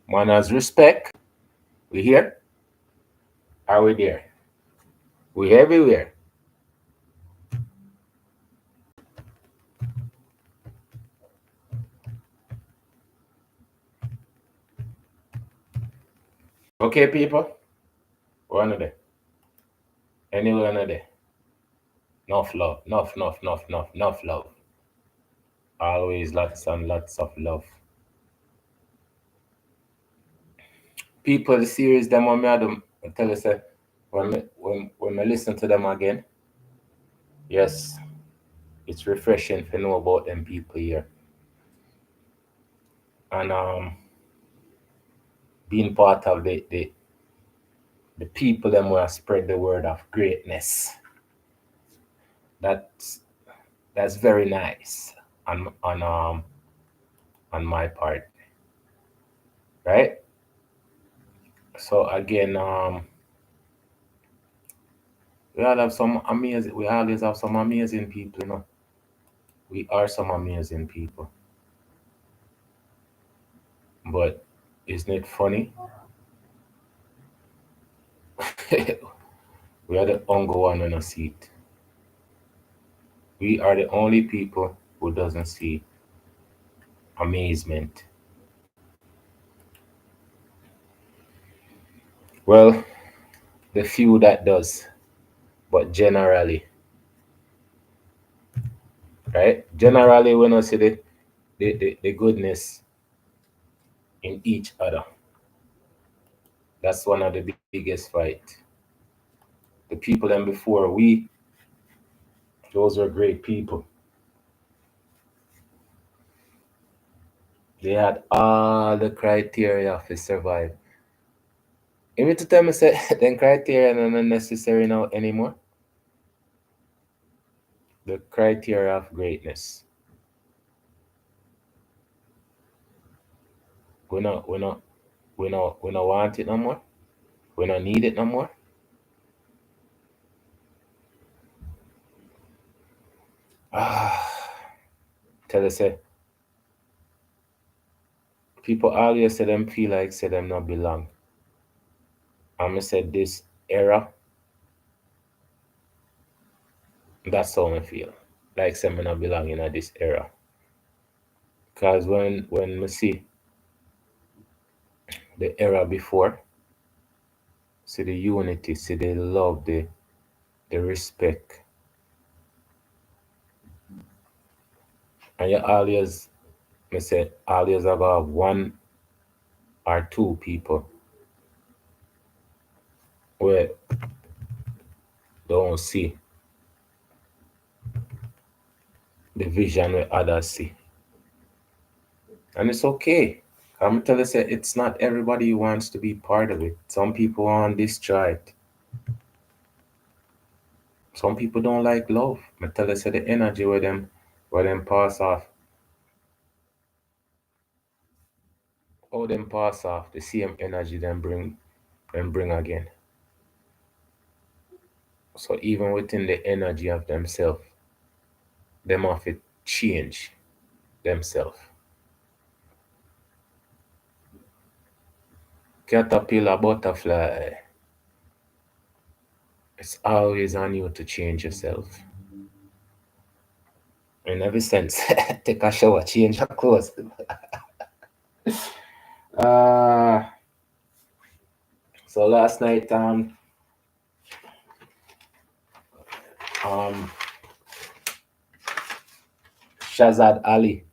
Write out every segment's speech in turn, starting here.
Manners, respect. We here? Are we there? We everywhere. Okay, people. One of them. Anywhere one of them. Enough love. Enough love. Always lots and lots of love. People, the series them when me had them, I tell you say, when I listen to them again, yes, it's refreshing to know about them people here. And being part of the people them who spread the word of greatness. That's that's very nice on my part. Right? So again, we always have some amazing people, you know. We are some amazing people. But isn't it funny? We are the only one on a seat. We are the only people who doesn't see amazement. Well, the few that does, but generally, right? Generally, we don't see the goodness in each other. That's one of the biggest fight. The people them before we, those were great people. They had all the criteria to survive. You mean to tell me say then criteria are not necessary now anymore? The criteria of greatness. We not want it no more. We don't need it no more. Ah, tell us say people always say them feel like say them not belong. I'ma say this era, that's how I feel. Like say me not belong in this era. Cause when we see the era before, see the unity, see the love, the respect. And you always me say always about one or two people where don't see the vision where others see. And it's okay. I'm telling you, say it's not everybody who wants to be part of it. Some people want to destroy it. Some people don't like love. I tell you, say the energy where them pass off, how them pass off, the same energy them bring again. So even within the energy of themselves, them have to change themselves. Caterpillar, butterfly, it's always on you to change yourself. In every sense, take a shower, change your clothes. Uh, so last night, um, Shazad Ali,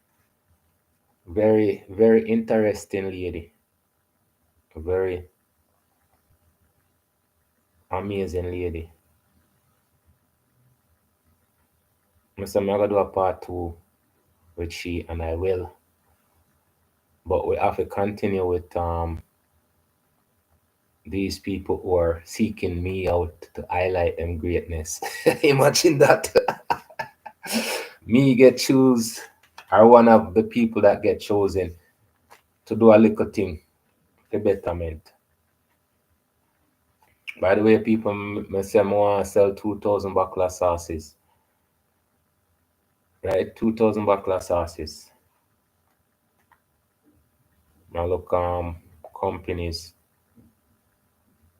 very interesting lady, very amazing lady. Mr. I'm gonna do a part two with she, and I will, but we have to continue with these people who are seeking me out to highlight them greatness. Imagine that. Me get choose, or one of the people that get chosen to do a little thing, the betterment. By the way, people, me say I want to sell 2,000 buckler sauces, right? 2,000 buckler sauces. I look companies.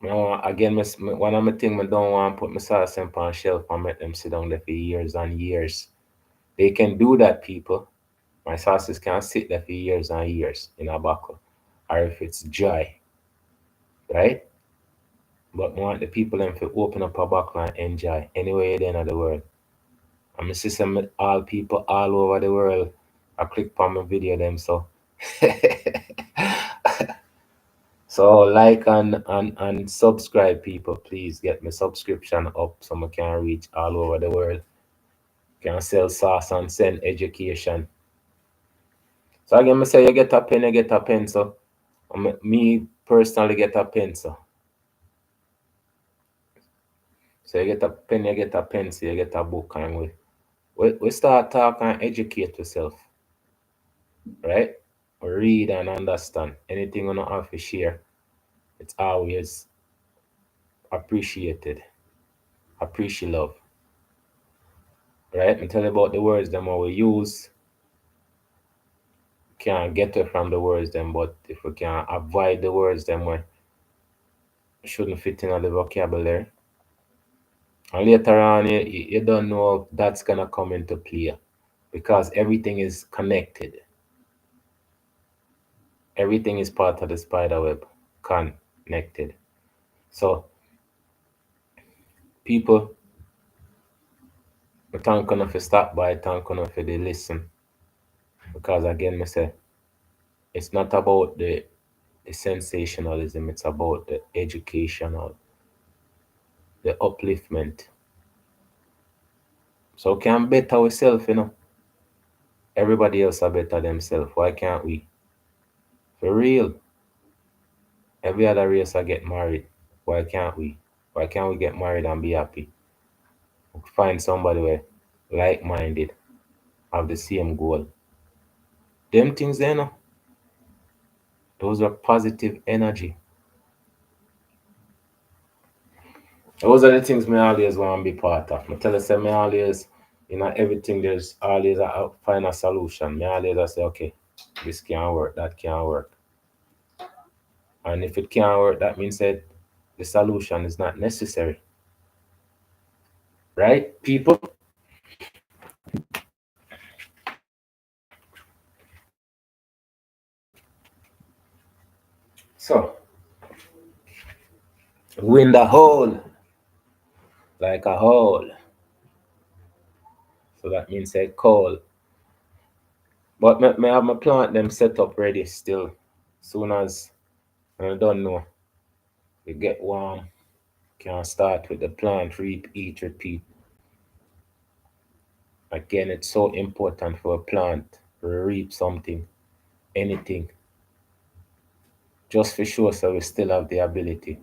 Again, one of my things I don't want to put my sauce on shelf and make them sit down there for years and years. They can do that, people. My sauces can sit there for years and years in a bottle, or if it's dry, right? But I want the people them to open up a bottle and enjoy anywhere they in the world. I'm see some all people all over the world. I click on my video them so. So like and subscribe, people. Please get my subscription up so I can reach all over the world. Can sell sauce and send education. So again, I say you get a pen, you get a pencil. Me personally get a pencil. So you get a pen, you get a pencil, you get a book, and we start talking and educate yourself, right? Read and understand. Anything we don't have to share, it's always appreciated. Appreciate love, right? Me tell you about the words them we use. Can't get it from the words them, but if we can avoid the words them we shouldn't fit in the vocabulary. And later on, you don't know if that's gonna come into play because everything is connected. Everything is part of the spider web, connected. So people, I thank you for stop by, thank you for the listen. Because again, I say it's not about the sensationalism, it's about the educational, the upliftment. So can better ourselves, Everybody else are better themselves. Why can't we? For real. Every other race I get married. Why can't we? Why can't we get married and be happy? Find somebody where like minded, have the same goal. Them things those are positive energy. Those are the things me always want to be part of. I tell you, say me always, everything there's always find a solution. Me always I say, okay, this can't work, that can't work. And if it can't work, that means that the solution is not necessary. Right, people? So, wind a hole, like a hole. So that means say coal. But me have my plant them set up ready still. Soon as I don't know, we get warm, can start with the plant, reap, eat, repeat. Again, it's so important for a plant to reap something, anything, just for sure so we still have the ability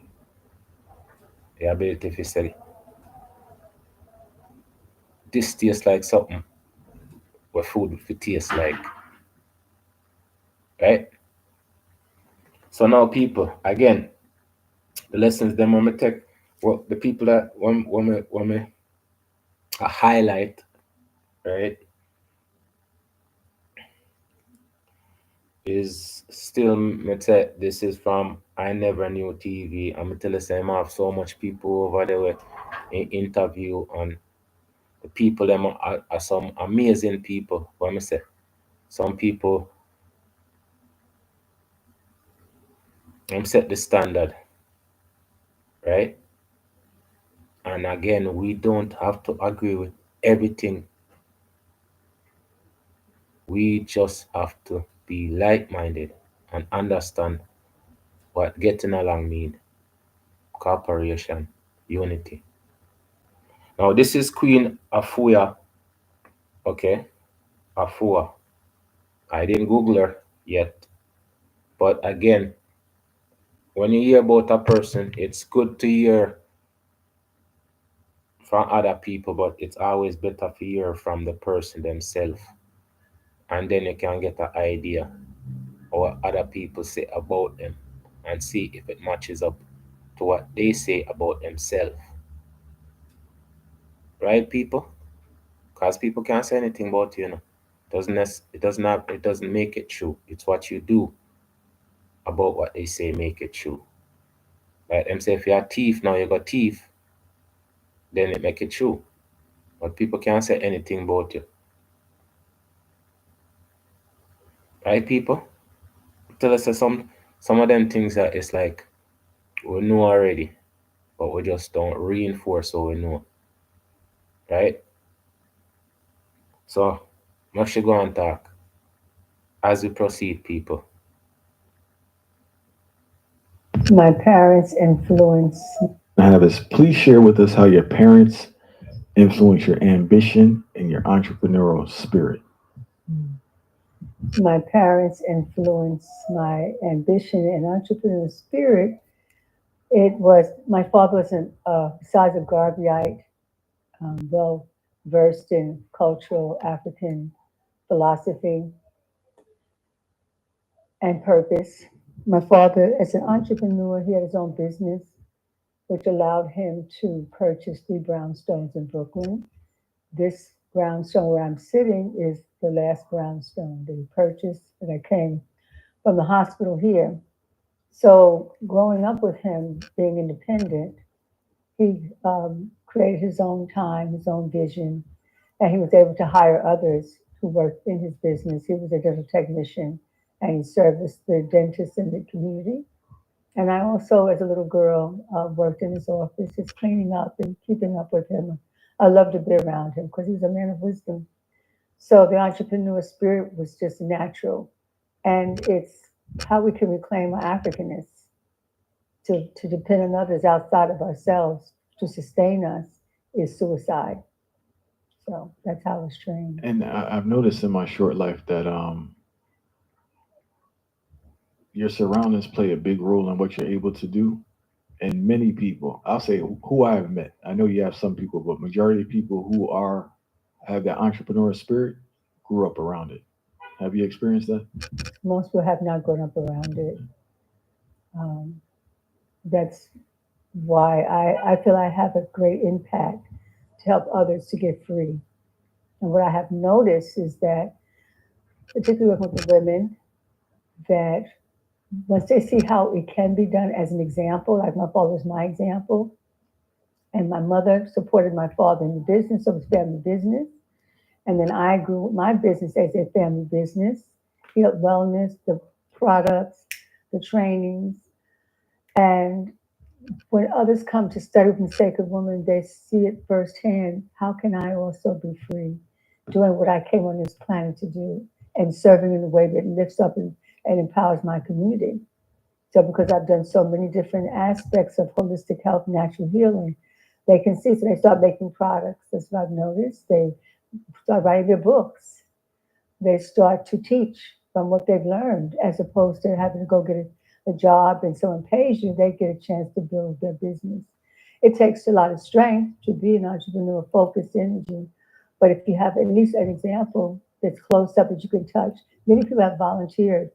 to say, this tastes like something where food would taste like, right? So now people, again, the lessons them when me take, well, the people that when me highlight, right, is still me say this is from I Never Knew TV. I'm tell you say I have so much people over there with interview on the people them are some amazing people. What me say? Some people set the standard, right? And again, we don't have to agree with everything. We just have to be like-minded and understand what getting along mean. Cooperation, unity. Now this is Queen Afuya, okay? Afua. I didn't Google her yet. But again, when you hear about a person, it's good to hear from other people, but it's always better to hear from the person themselves. And then you can get an idea of what other people say about them and see if it matches up to what they say about themselves. Right, people? Because people can't say anything about you, Doesn't it doesn't make it true. It's what you do. about what they say make it true. Like them say if you have teeth now you got teeth, then it make it true. But people can't say anything about you. Right people? Tell us that some of them things that it's like we know already, but we just don't reinforce what we know. Right? So much should go and talk as we proceed, people. My parents' influence. Have is please share with us how your parents influence your ambition and your entrepreneurial spirit. My parents influence my ambition and entrepreneurial spirit. It was my father was besides a Garveyite, well versed in cultural African philosophy and purpose. My father, as an entrepreneur, he had his own business, which allowed him to purchase three brownstones in Brooklyn. This brownstone where I'm sitting is the last brownstone that he purchased that came from the hospital here. So growing up with him, being independent, he created his own time, his own vision, and he was able to hire others who worked in his business. He was a dental technician and he serviced the dentists in the community. And I also, as a little girl, worked in his office, just cleaning up and keeping up with him. I loved to be around him because he was a man of wisdom. So the entrepreneur spirit was just natural. And it's how we can reclaim our Africanness to depend on others outside of ourselves to sustain us is suicide. So that's how I was trained. And I've noticed in my short life that your surroundings play a big role in what you're able to do. And many people, I'll say who I have met. I know you have some people, but majority of people who are have that entrepreneurial spirit grew up around it. Have you experienced that? Most people have not grown up around it. Um, that's why I feel I have a great impact to help others to get free. And what I have noticed is that, particularly with the women, that once they see how it can be done as an example, like my father was my example, and my mother supported my father in the business, so it was family business. And then I grew my business as a family business, health wellness, the products, the trainings. And when others come to study from Sacred Woman, they see it firsthand. How can I also be free, doing what I came on this planet to do and serving in a way that lifts up and empowers my community? So, because I've done so many different aspects of holistic health, natural healing, they can see. So, they start making products. That's what I've noticed. They start writing their books. They start to teach from what they've learned as opposed to having to go get a job and someone pays you, they get a chance to build their business. It takes a lot of strength to be an entrepreneur, focused energy. But if you have at least an example that's close up that you can touch, many people have volunteered.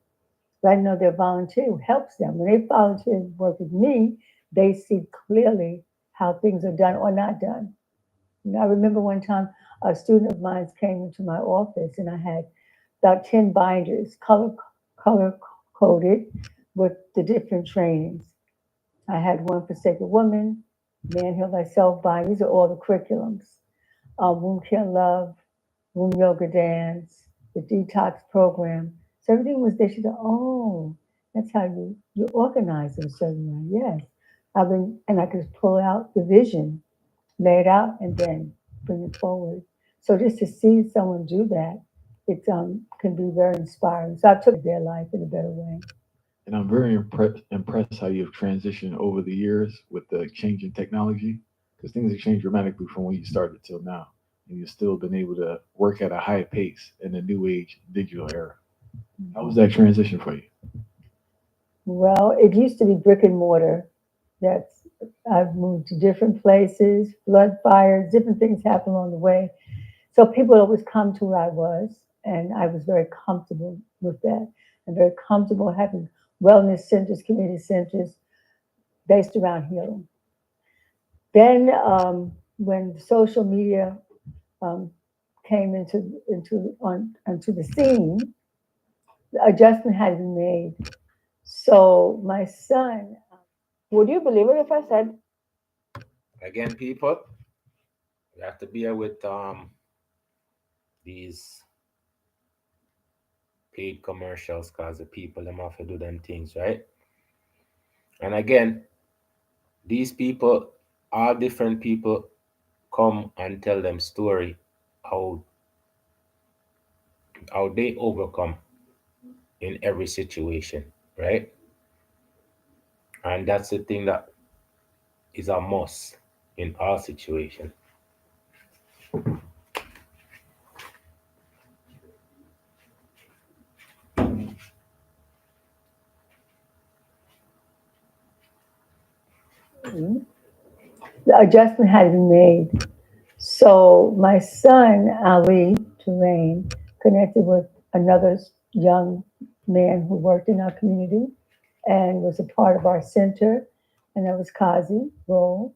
But I know their volunteer helps them. When they volunteer and work with me, they see clearly how things are done or not done. You know, I remember one time a student of mine came into my office and I had about 10 binders, color coded with the different trainings. I had one for Sacred Woman, Man Heal Thyself bind. These are all the curriculums. Womb Care Love, Womb Yoga Dance, the detox program. So everything was there. She said, oh, that's how you organize in a certain way. Yes. And I could pull out the vision, lay it out, and then bring it forward. So just to see someone do that, it can be very inspiring. So I took their life in a better way. And I'm very impressed how you've transitioned over the years with the change in technology, because things have changed dramatically from when you started till now. And you've still been able to work at a high pace in the new age digital era. How was that transition for you? Well, it used to be brick and mortar. That's I've moved to different places, flood fires, different things happen along the way. So people always come to where I was, and I was very comfortable with that. And very comfortable having wellness centers, community centers based around healing. Then, when social media um, came onto the scene, the adjustment had to be made. So my son, would you believe it if I said, Again, people, we have to bear with these paid commercials because the people them have to do them things, right? And again, these people, all different people come and tell them story how how they overcome in every situation, right? And that's the thing that is a must in all situations. "Hmm?" The adjustment had to be made. So my son, Ali Tulane, connected with another young man who worked in our community and was a part of our center, and that was Kazi Roll.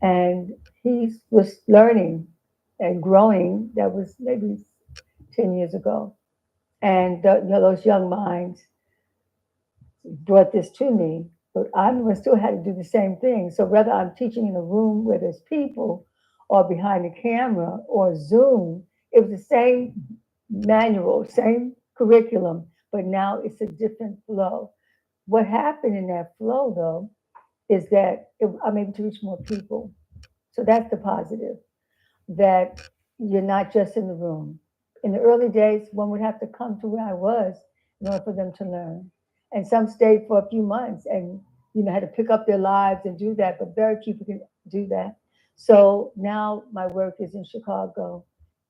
And he was learning and growing. That was maybe 10 years ago. And those young minds brought this to me, but I still had to do the same thing. So whether I'm teaching in a room where there's people or behind the camera or Zoom, it was the same manual, same curriculum, but now it's a different flow. What happened in that flow, though, is that I'm able to reach more people. So that's the positive, that you're not just in the room. In the early days, one would have to come to where I was in order for them to learn. And some stayed for a few months and had to pick up their lives and do that, but very few people can do that. So now my work is in Chicago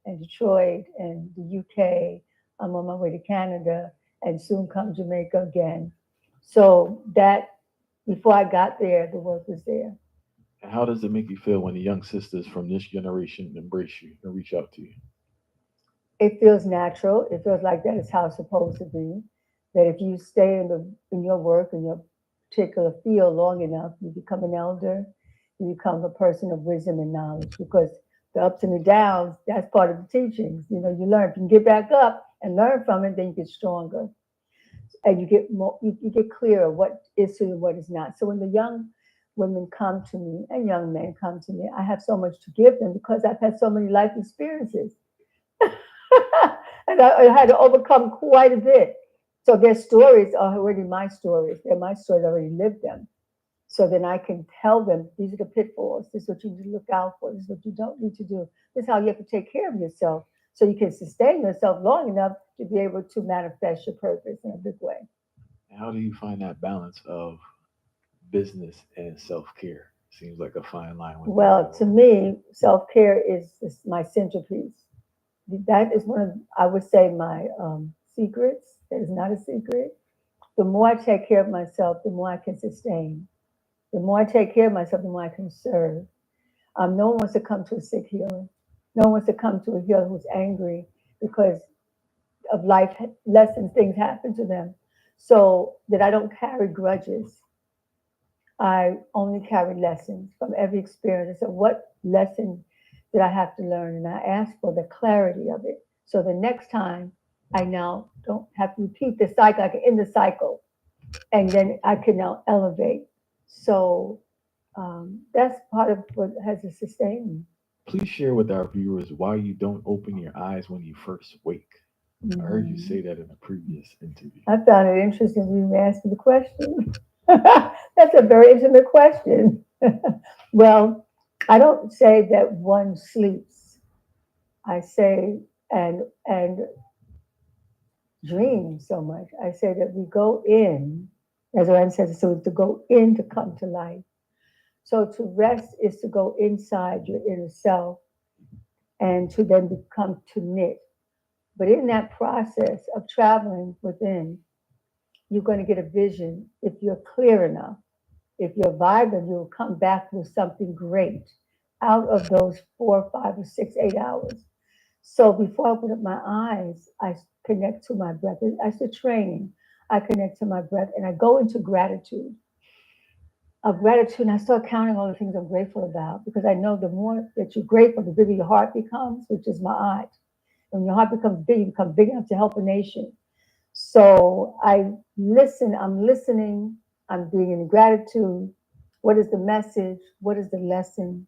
and Detroit and the UK. I'm on my way to Canada and soon come Jamaica again. So that before I got there, the work was there. And how does it make you feel when the young sisters from this generation embrace you and reach out to you? It feels natural. It feels like that is how it's supposed to be. That if you stay in your work in your particular field long enough, you become an elder, you become a person of wisdom and knowledge. Because the ups and the downs, that's part of the teachings. You learn. If you can get back up and learn from it, then you get stronger, and you get more. You get clearer what is true and what is not. So when the young women come to me and young men come to me, I have so much to give them because I've had so many life experiences. And I had to overcome quite a bit. So their stories are already my stories. They're my stories. I already lived them. So then I can tell them these are the pitfalls. This is what you need to look out for. This is what you don't need to do. This is how you have to take care of yourself so you can sustain yourself long enough to be able to manifest your purpose in a big way. And how do you find that balance of business and self care? Seems like a fine line with that. Well, to me, self care is my centerpiece. That is one of, I would say, my secrets. That is not a secret. The more I take care of myself, the more I can sustain. The more I take care of myself, the more I can serve. No one wants to come to a sick healer. No one wants to come to a healer who's angry because of life lessons, things happen to them. So that I don't carry grudges. I only carry lessons from every experience. So what lesson did I have to learn? And I ask for the clarity of it. So the next time I now don't have to repeat the cycle, I can end the cycle and then I can now elevate. So that's part of what has to sustain me. Please share with our viewers why you don't open your eyes when you first wake. I heard you Mhm. say that in a previous interview. I found it interesting you asked me the question. That's a very intimate question. Well, I don't say that one sleeps. I say and dream so much. I say that we go in, as Rand says, so to go in to come to life. So to rest is to go inside your inner self and to then become to knit. But in that process of traveling within, you're going to get a vision if you're clear enough. If you're vibrant, you'll come back with something great out of those 4, 5, or 6, 8 hours. So before I open up my eyes, I connect to my breath. As the training, I connect to my breath and I go into gratitude. Of gratitude, and I start counting all the things I'm grateful about because I know the more that you're grateful, the bigger your heart becomes, which is my art. When your heart becomes big, you become big enough to help a nation. So I listen, I'm listening, I'm being in gratitude. What is the message? What is the lesson?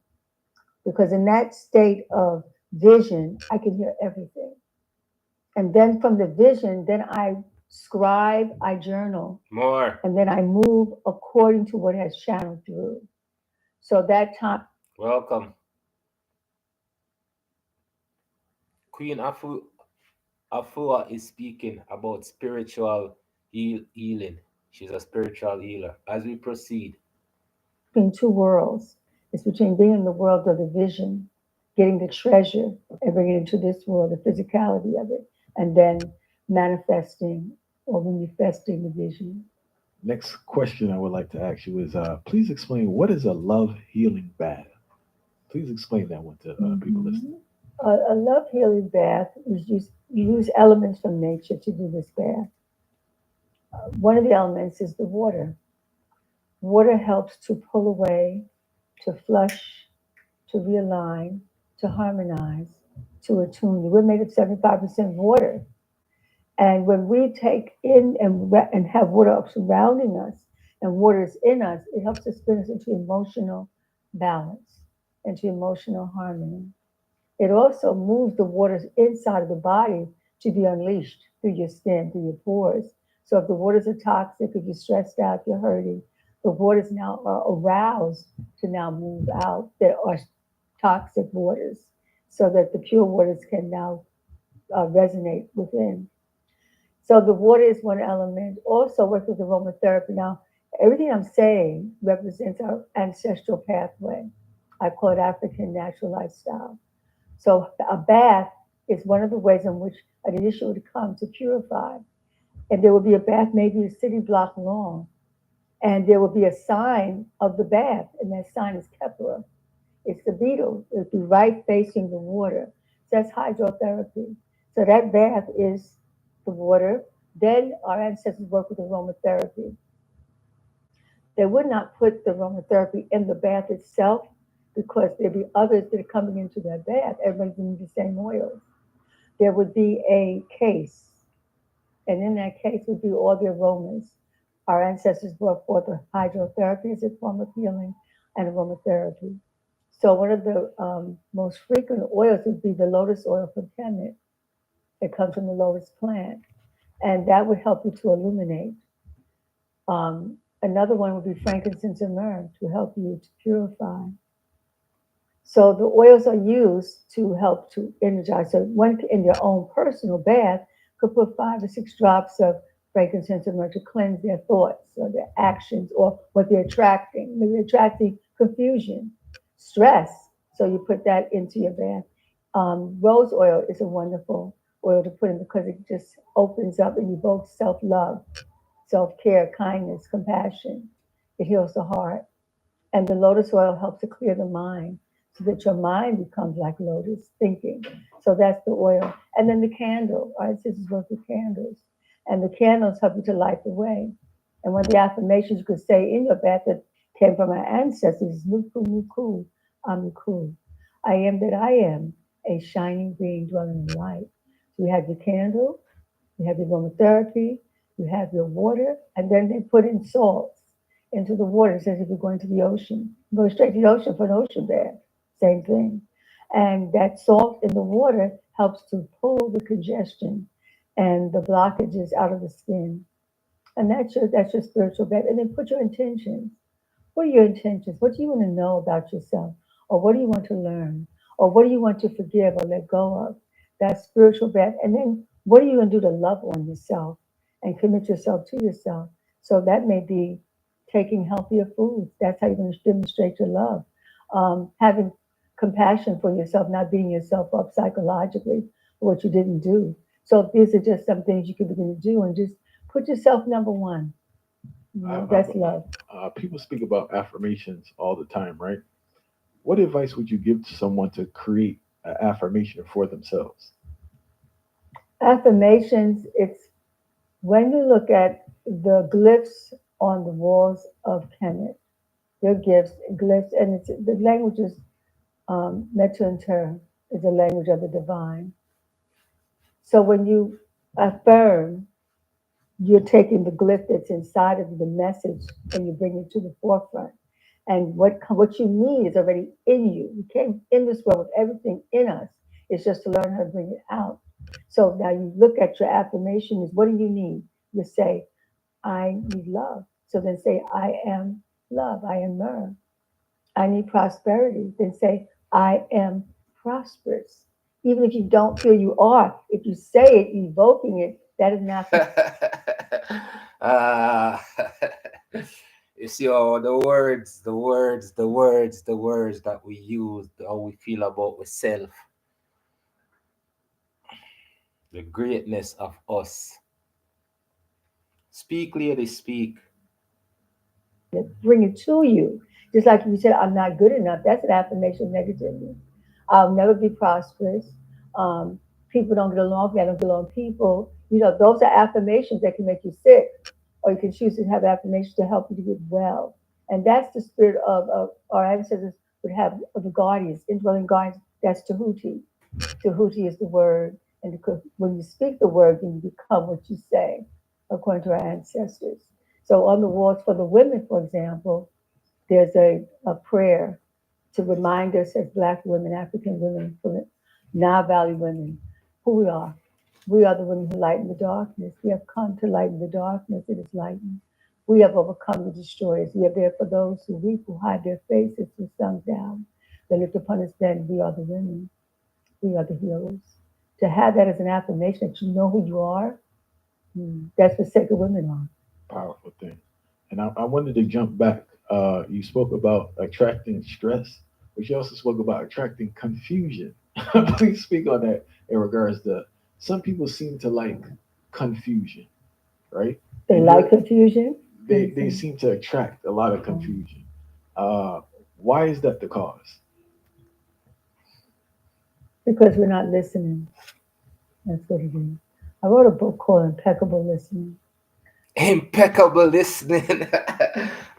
Because in that state of vision, I can hear everything. And then from the vision, then I scribe, I journal, More. and then I move according to what has channeled through. So that time, Welcome. Queen Afua is speaking about spiritual healing. She's a spiritual healer. As we proceed, between two worlds. It's between being in the world of the vision, getting the treasure, and bringing it into this world, the physicality of it, and then manifesting or manifesting the vision. Next question I would like to ask you is please explain what is a love healing bath? Please explain that one to people listening. Mhm. A love healing bath is you use elements from nature to do this bath. One of the elements is the water. Water helps to pull away, to flush, to realign, to harmonize, to attune. We're made of 75% water. And when we take in and have water surrounding us and water is in us, it helps us bring us into emotional balance, into emotional harmony. It also moves the waters inside of the body to be unleashed through your skin, through your pores. So if the waters are toxic, if you're stressed out, if you're hurting, the waters now are aroused to now move out. There are toxic waters so that the pure waters can now resonate within. So the water is one element. Also work with aromatherapy. Now, everything I'm saying represents our ancestral pathway. I call it African natural lifestyle. So a bath is one of the ways in which an initiate would come to purify. And there will be a bath maybe a city block long. And there will be a sign of the bath, and that sign is Kepler. It's the beetle. It'll be right facing the water. So that's hydrotherapy. So that bath is the water. Then our ancestors work with aromatherapy. They would not put the aromatherapy in the bath itself because there'd be others that are coming into that bath. Everybody's using the same oils. There would be a case, and in that case would be all the aromas. Our ancestors brought forth the hydrotherapy as a form of healing and aromatherapy. So one of the most frequent oils would be the lotus oil from Kemet. It comes from the lotus plant, and that would help you to illuminate. Another one would be frankincense and myrrh to help you to purify. So the oils are used to help to energize. So one in their own personal bath could put 5 or 6 drops of frankincense and myrrh to cleanse their thoughts or their actions or what they're attracting. Maybe they're attracting confusion, stress. So you put that into your bath. Rose oil is a wonderful oil to put in because it just opens up and evokes self-love, self-care, kindness, compassion. It heals the heart. And the lotus oil helps to clear the mind so that your mind becomes like lotus thinking. So that's the oil. And then the candle. Our ancestors work with candles. And the candles help you to light the way. And one of the affirmations you could say in your bath that came from our ancestors is Nuku Nuku Amiku. I am that I am, a shining being dwelling in light. So you have your candle, you have your aromatherapy, you have your water, and then they put in salts into the water. It says if you're going to the ocean, go straight to the ocean for an ocean bath. Same thing. And that salt in the water helps to pull the congestion and the blockages out of the skin. And that's your spiritual bath. And then put your intentions. What are your intentions? What do you want to know about yourself? Or what do you want to learn? Or what do you want to forgive or let go of? That's spiritual bath. And then what are you going to do to love on yourself and commit yourself to yourself? So that may be taking healthier foods. That's how you're going to demonstrate your love. Having compassion for yourself, not beating yourself up psychologically for what you didn't do. So these are just some things you can begin to do and just put yourself number one. That's love. People speak about affirmations all the time, right? What advice would you give to someone to create an affirmation for themselves? Affirmations, it's when you look at the glyphs on the walls of Kemet, they're gifts, glyphs, and it's the language is Metu and Ter is the language of the divine. So when you affirm, you're taking the glyph that's inside of the message and you bring it to the forefront. And what you need is already in you. We came in this world with everything in us. It's just to learn how to bring it out. So now you look at your affirmation is what do you need? You say, I need love. So then say, I am love. I am myrrh. I need prosperity. Then say, I am prosperous. Even if you don't feel you are, if you say it, evoking it, that is an affirmation. Ah, you see all the words, the words that we use, how we feel about ourselves, the greatness of us. Speak, lady, speak. Bring it to you. Just like you said, I'm not good enough. That's an affirmation of negativity. I'll never be prosperous. Um, People don't get along with me. I don't get along with people. Those are affirmations that can make you sick, or you can choose to have affirmations to help you to get well. And that's the spirit of our ancestors would have of the guardians, indwelling guardians. That's Tahuti. Tahuti is the word, and because when you speak the word, then you become what you say, according to our ancestors. So on the walls for the women, for example, there's a prayer to remind us as Black women, African women, Nile Valley women, who we are. We are the women who lighten the darkness. We have come to lighten the darkness. It is lightened. We have overcome the destroyers. We are there for those who weep, who hide their faces, who sunk down. They lift upon us then. We are the women. We are the healers. To have that as an affirmation that you know who you are, that's what sacred women are. Powerful thing. And I wanted to jump back. You spoke about attracting stress, but you also spoke about attracting confusion. Please speak on that in regards to some people seem to like confusion, right? They And like confusion. they seem to attract a lot of confusion. Uh, why is that the cause? Because we're not listening. That's what it is. I wrote a book called Impeccable Listening. Impeccable listening.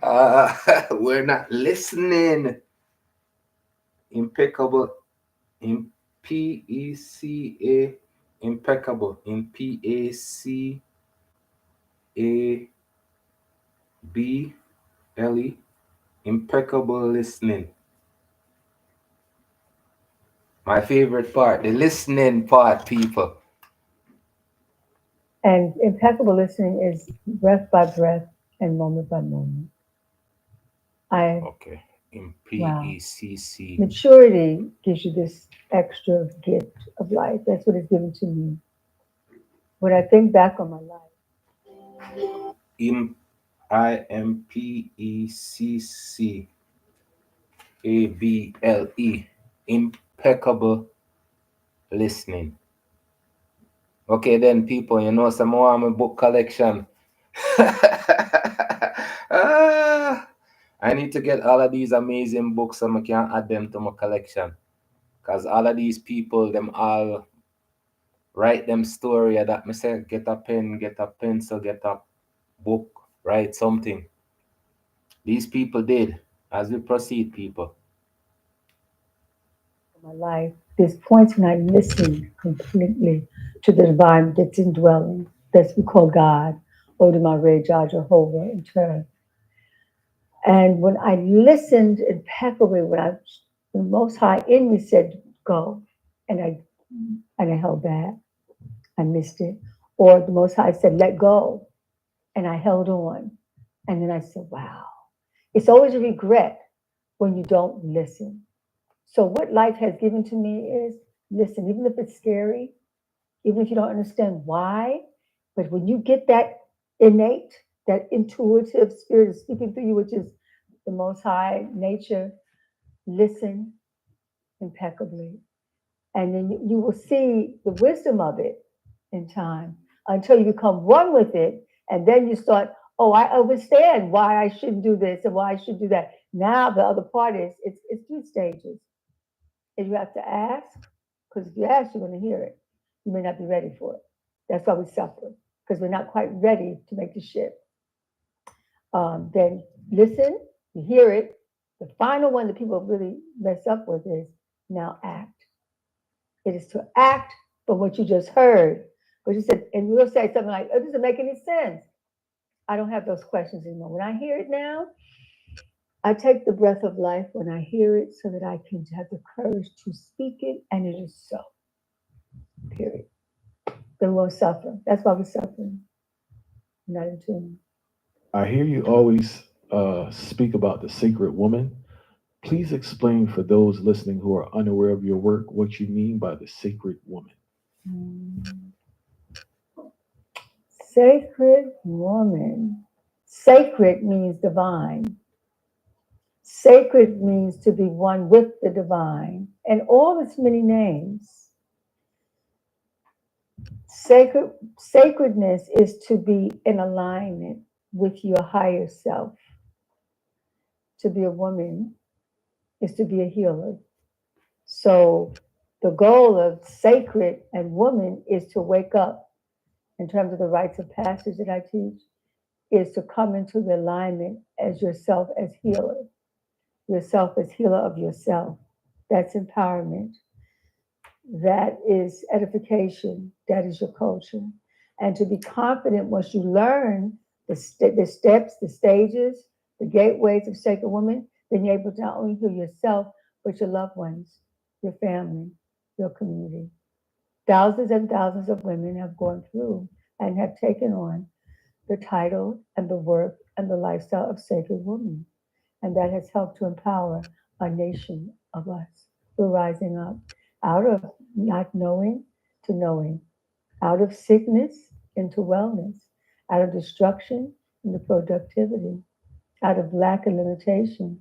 uh, we're not listening. Impeccable. In PECA. Impeccable. In PACABLE. Impeccable listening. My favorite part, the listening part, people. And impeccable listening is breath by breath and moment by moment. I, Okay. In wow. PECC. Maturity gives you this extra gift of life. That's what it's given to me. When I think back on my life, Im IMPECCABLE. Impeccable listening. Okay, then, people, some more of my book collection. ah, I need to get all of these amazing books so I can add them to my collection. Because all of these people, them all write them story that me say, get a pen, get a pencil, get a book, write something. These people did. As we proceed, people. my life, there's points when I listen completely to the divine that's indwelling, that's we call God, Odin, Ray, Jah, Jehovah, in turn. And when I listened impeccably, the Most High in me said, "Go," and I held back, I missed it, or the Most High said, "Let go," and I held on, and then I said, "Wow." It's always a regret when you don't listen. So what life has given to me is listen, even if it's scary, even if you don't understand why, but when you get that innate, that intuitive spirit is speaking through you, which is the Most High nature, listen impeccably. And then you will see the wisdom of it in time until you become one with it. And then you start, oh, I understand why I shouldn't do this and why I should do that. Now the other part is it's 3 stages. And you have to ask, because if you ask, you're going to hear it. You may not be ready for it. That's why we suffer, because we're not quite ready to make the shift. Then listen, you hear it. The final one that people really mess up with is now act. It is to act from what you just heard, But you said, and you'll say something like, "Oh, does it make any sense?" I don't have those questions anymore. When I hear it now, I take the breath of life when I hear it so that I can have the courage to speak it, and it is so, period. Then we'll suffer. That's why we're suffering, not in tune. I hear you always speak about the sacred woman. Please explain for those listening who are unaware of your work what you mean by the sacred woman. Mm. Sacred woman. Sacred means divine. Sacred means to be one with the divine and all its many names. Sacredness is to be in alignment with your higher self. To be a woman is to be a healer. So the goal of sacred and woman is to wake up in terms of the rites of passage that I teach, is to come into the alignment as yourself as healer, yourself as healer of yourself. That's empowerment. That is edification. That is your culture. And to be confident once you learn the steps, the stages, the gateways of sacred woman, then you're able to not only heal yourself, but your loved ones, your family, your community. Thousands and thousands of women have gone through and have taken on the title and the work and the lifestyle of sacred woman. And that has helped to empower a nation of us. We're rising up out of not knowing to knowing, out of sickness into wellness, out of destruction into productivity, out of lack and limitation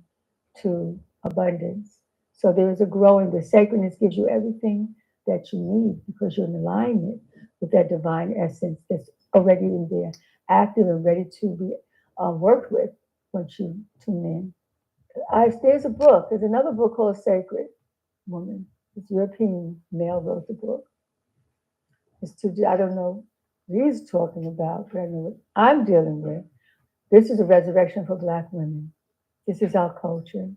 to abundance. So there is a growing, the sacredness gives you everything that you need because you're in alignment with that divine essence that's already in there, active and ready to be worked with once you tune in. There's a book, there's another book called Sacred Woman. This European male wrote the book. It's too, I don't know what he's talking about, but I know what I'm dealing with. This is a resurrection for Black women. This is our culture.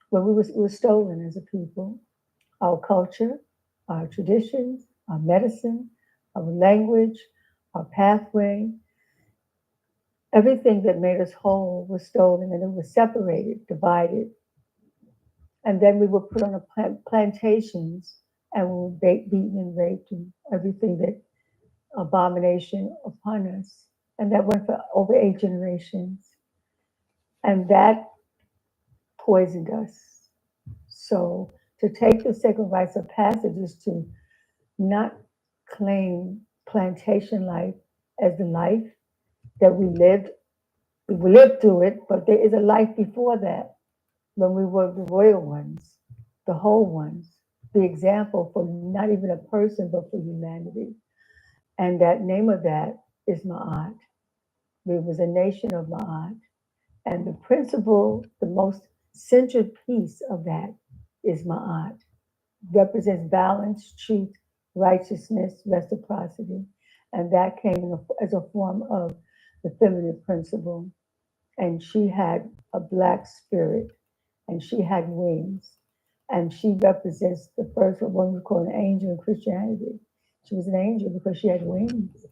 When we were stolen as a people, our culture, our traditions, our medicine, our language, our pathway, everything that made us whole was stolen and it was separated, divided. And then we were put on plantations and we were beaten and raped and everything that abomination upon us. And that went for over 8 generations. And that poisoned us. So to take the sacred rites of passage is to not claim plantation life as the life that we lived. We lived through it, but there is a life before that when we were the royal ones, the whole ones, the example for not even a person, but for humanity. And that name of that is Ma'at. It was a nation of Ma'at. And the principle, the most centered piece of that is Ma'at. Represents balance, truth, righteousness, reciprocity. And that came as a form of the feminine principle. And she had a Black spirit and she had wings. And she represents the first one we call an angel in Christianity. She was an angel because she had wings.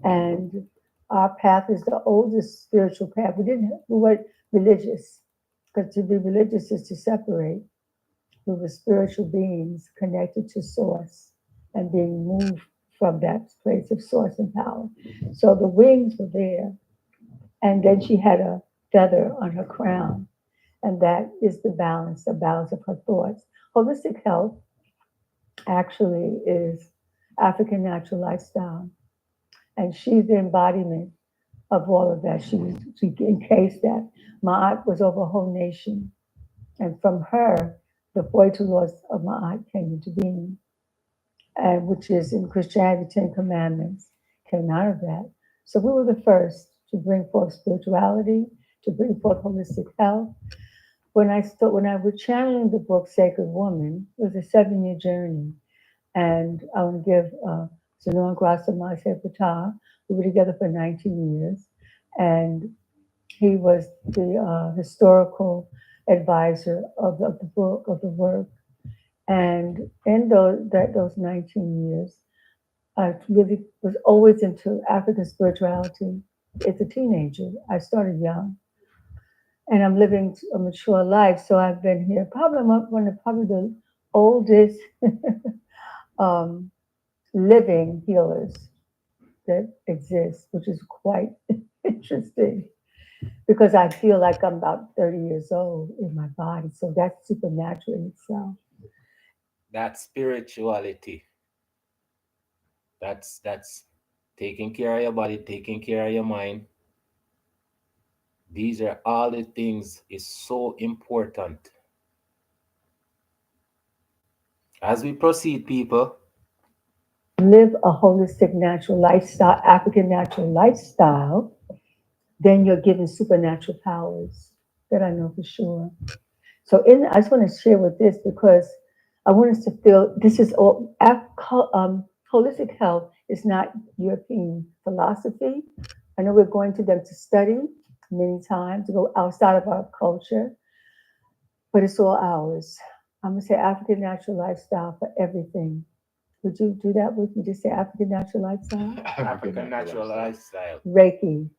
And our path is the oldest spiritual path. We weren't religious, because to be religious is to separate. We were spiritual beings connected to source and being moved from that place of source and power. So the wings were there. And then she had a feather on her crown. And that is the balance of her thoughts. Holistic health actually is African natural lifestyle. And she's the embodiment of all of that. She encased that. Ma'at was over a whole nation. And from her, the 42 laws of Ma'at came into being, and which is in Christianity, the Ten Commandments came out of that. So we were the first to bring forth spirituality, to bring forth holistic health. When I was channeling the book Sacred Woman, it was a 7-year journey. And I want to give Zanon Grasa Pata. We were together for 19 years. And he was the historical advisor of the book, of the work. And in those 19 years, I really was always into African spirituality. As a teenager, I started young, and I'm living a mature life. So I've been here. Probably I'm one of probably the oldest um, living healers that exist, which is quite interesting because I feel like I'm about 30 years old in my body. So that's supernatural in itself. That spirituality, that's taking care of your body, taking care of your mind. These are all the things is so important. As we proceed, people, Live a holistic natural lifestyle, African natural lifestyle, then you're given supernatural powers. That I know for sure. So I just want to share with this because I want us to feel this is all holistic health is not European philosophy. I know we're going to them to study many times to go outside of our culture, but it's all ours. I'm gonna say African natural lifestyle for everything. Would you do that with me? Just say African natural lifestyle? African African natural natural lifestyle. lifestyle. Reiki,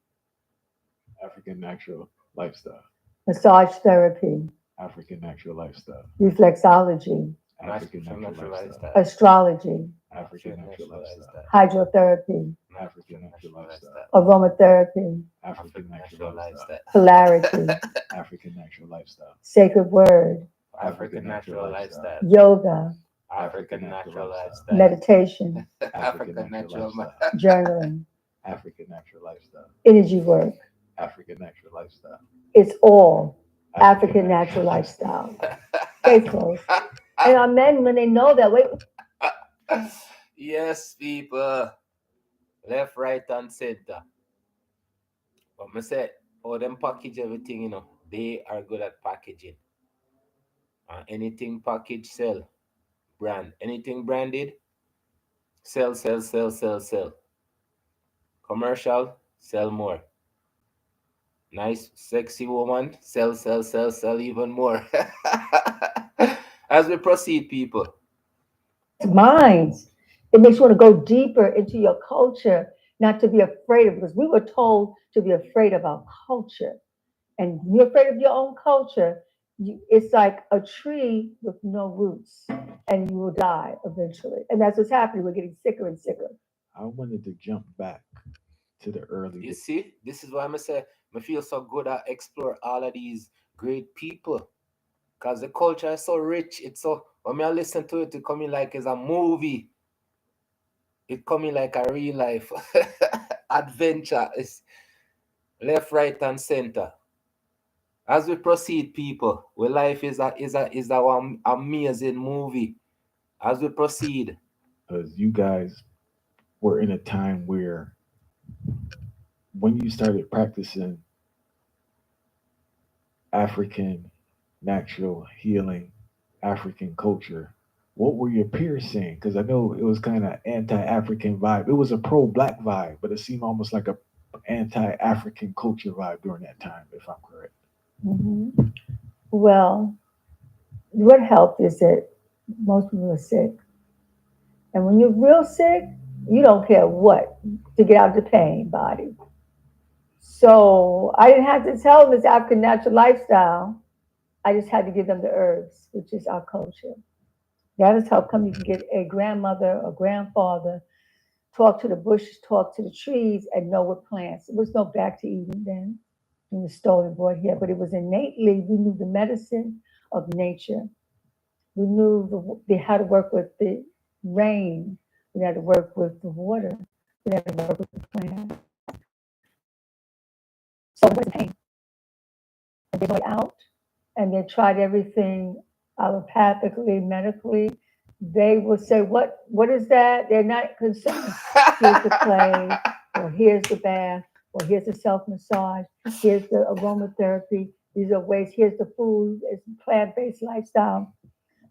African natural lifestyle. massage therapy, African natural lifestyle. reflexology, African natural Natural lifestyle. lifestyle. astrology, African natural lifestyle. hydrotherapy, African natural lifestyle. aromatherapy, African natural lifestyle. polarity, African natural lifestyle. sacred word, African natural lifestyle. yoga, African natural lifestyle. meditation, African natural journaling, African natural lifestyle. energy work. African natural lifestyle. It's all African natural lifestyle. Case closed. And our men, when they know that, wait, Yes, people. Left, right, and center. But I say, oh, them package everything, they are good at packaging. Anything package, sell. Brand. Anything branded, sell, sell, sell, sell, sell. Commercial, sell more. Nice, sexy woman, sell, sell, sell, sell even more. As we proceed, people. minds. It makes you want to go deeper into your culture, not to be afraid of, because we were told to be afraid of our culture. And you're afraid of your own culture, it's like a tree with no roots, and you will die eventually. And that's what's happening. We're getting sicker and sicker. I wanted to jump back to the early You days. see, this is why I say I feel so good at explore all of these great people. Because the culture is so rich. It's so when I listen to it, it coming like it's a movie. It coming like a real life adventure. It's left, right, and center. As we proceed, people, where life is a amazing movie. As we proceed, Because you guys were in a time where when you started practicing African natural healing, African culture, what were your peers saying? Because I know it was kind of anti-African vibe. It was a pro-black vibe, but it seemed almost like a anti-African culture vibe during that time, if I'm correct. Mhm. Well, what helped is that most people are sick. And when you're real sick, you don't care what to get out of the pain body. So I didn't have to tell them it's African natural lifestyle. I just had to give them the herbs, which is our culture. That is how come you can get a grandmother or grandfather, talk to the bushes, talk to the trees, and know what plants. There was no back to Eden then. It was stolen, brought here, but it was innately, we knew the medicine of nature. We knew how to work with the rain. We had to work with the water. We had to work with the plant. So it wasn't pain. And they went out and they tried everything allopathically, medically. They will say, what is that? They're not concerned. Here's the clay, or here's the bath, or here's the self-massage, here's the aromatherapy. These are ways, here's the food, it's plant-based lifestyle.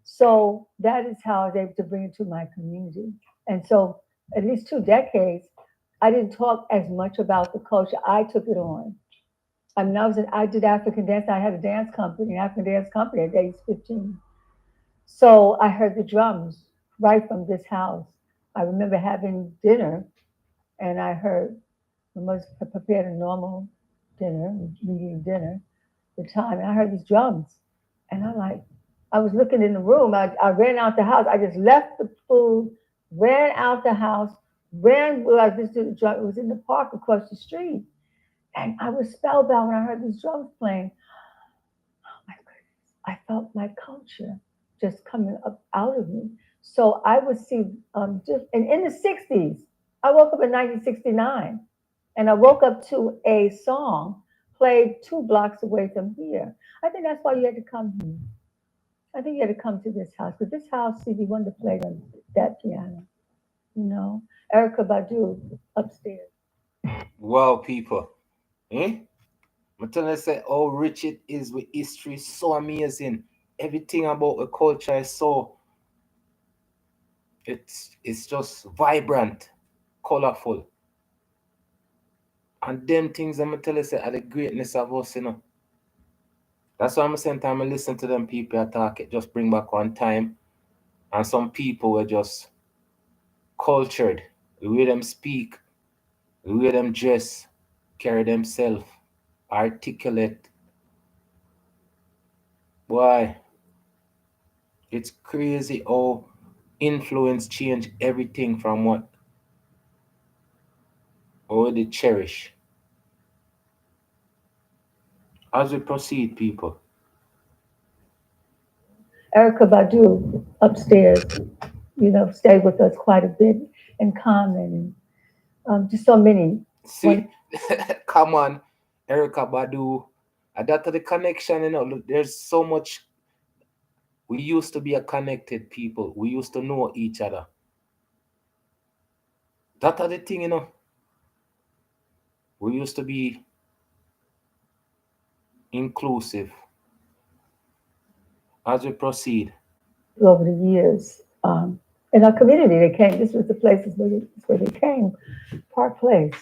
So that is how I was able to bring it to my community. And so at least 2 decades, I didn't talk as much about the culture. I took it on. I mean, I did African dance. I had a dance company, an African dance company at age 15. So I heard the drums right from this house. I remember having dinner, and I heard my mother prepared a normal dinner, medium dinner, the time, and I heard these drums, and I'm like, I was looking in the room. I ran out the house. I just left the food, ran out the house, ran. Well, I just did the drum. It was in the park across the street, and I was spellbound when I heard these drums playing. Oh my goodness! I felt my culture just coming up out of me. So I would see, just and in the '60s, I woke up in 1969, and I woke up to a song played 2 blocks away from here. I think that's why you had to come here. I think you had to come to this house because this house, Stevie Wonder played on that piano. You know, Erica Badu upstairs. Wow, people. Eh? I'm telling you, say how rich it is with history, so amazing. Everything about the culture is so it's just vibrant, colorful. And them things I'm tell you say are the greatness of us, you know. That's why I'm saying time I listen to them people talk, it just bring back one time. And some people were just cultured. The way them speak, the way them dress, carry themselves, articulate. Why? It's crazy how influence change everything from what already cherish. As we proceed, people. Erica Badu upstairs, stayed with us quite a bit in common. And just so many. One, See, come on, Erica Badu. And that the connection, you know. Look, there's so much. We used to be a connected people. We used to know each other. That are the thing, you know. We used to be inclusive. As we proceed. over the years, in our community, they came. This was the places where they came, Park Place.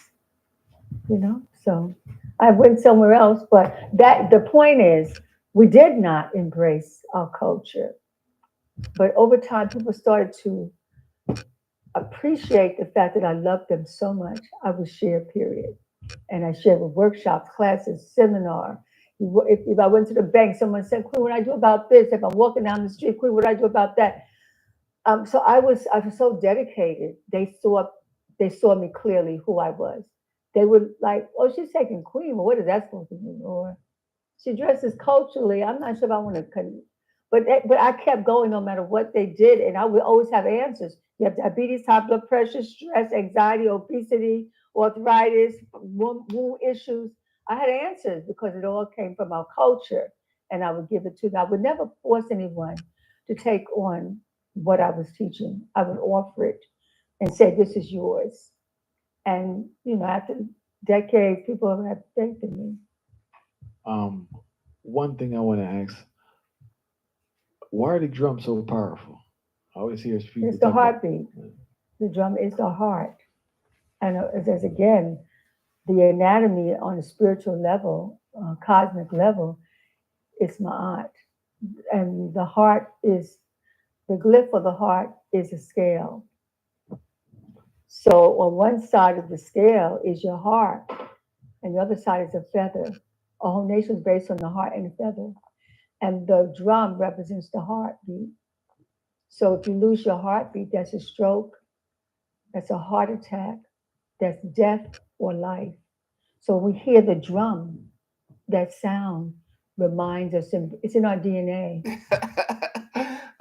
So I went somewhere else, but that the point is, we did not embrace our culture. But over time, people started to appreciate the fact that I loved them so much. I would share, period. And I shared with workshops, classes, seminar. If I went to the bank, someone said, Queen, what do I do about this? If I'm walking down the street, Queen, what do I do about that? So I was so dedicated. They saw me clearly who I was. They were like, oh, she's taking Queen. Well, what is that supposed to mean? Or she dresses culturally. I'm not sure if I want to, but I kept going no matter what they did, and I would always have answers. You have diabetes, high blood pressure, stress, anxiety, obesity, arthritis, wound issues. I had answers because it all came from our culture, and I would give it to them. I would never force anyone to take on what I was teaching. I would offer it and say, "This is yours." And after decades, people have had faith in me. Um, One thing I want to ask: why are the drums so powerful? I always hear people It's the talk about. heartbeat. The drum is the heart. And as again, the anatomy on a spiritual level, cosmic level, is ma'at. And the heart is, the glyph for the heart is a scale. So on one side of the scale is your heart, and the other side is a feather. A whole nation is based on the heart and the feather. And the drum represents the heartbeat. So if you lose your heartbeat, that's a stroke, that's a heart attack, that's death or life. So we hear the drum, that sound reminds us, it's in our DNA.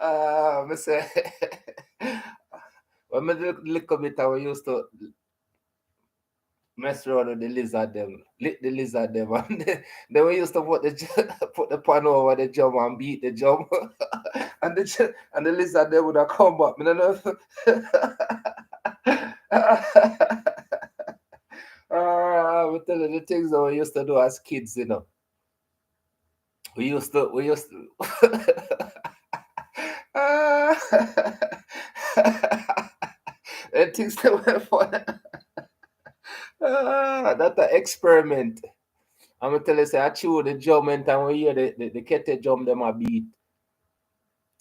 I say, when I look a bit, I used to mess around with the lizard them, lick the lizard them, and then we used to put put the pan over the drum and beat the drum, and the lizard them would have come back. I don't know. I'm telling you the things that we used to do as kids, you know. We used to. Ah, the things that were fun. That's an experiment. I'm gonna tell you, say I chew the drum and time we hear the kettle drum them a beat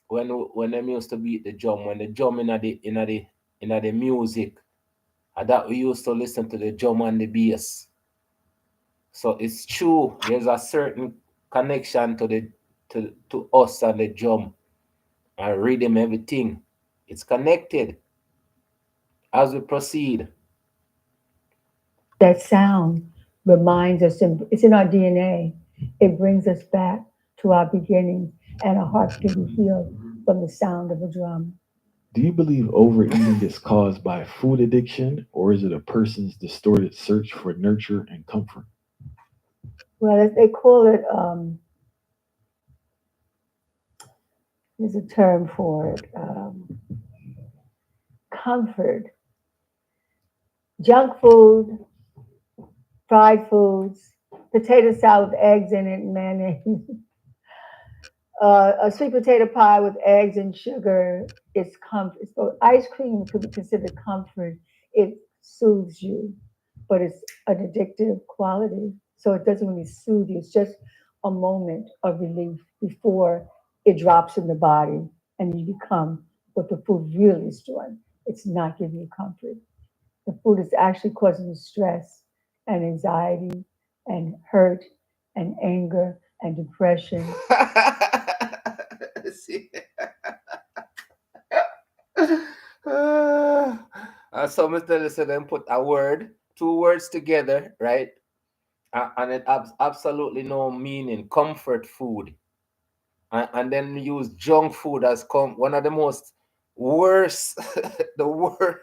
when them used to beat the drum when the drum in the in the music, and that we used to listen to the drum and the bass. So it's true, there's a certain connection to the to us and the drum and rhythm, everything. It's connected as we proceed. That sound reminds us, it's in our DNA. It brings us back to our beginnings, and our hearts can be healed from the sound of a drum. Do you believe overeating is caused by food addiction, or is it a person's distorted search for nurture and comfort? Well, they call it, there's a term for it, comfort. Junk food, fried foods, potato salad with eggs in it and mayonnaise, a sweet potato pie with eggs and sugar is comfort. So ice cream could be considered comfort. It soothes you, but it's an addictive quality. So it doesn't really soothe you. It's just a moment of relief before it drops in the body and you become what the food really is doing. It's not giving you comfort. The food is actually causing you stress and anxiety and hurt and anger and depression. See? So Mr. Listen, then put a word, two words together, right? And it absolutely no meaning. Comfort food, and then use junk food as one of the most worst, the worst.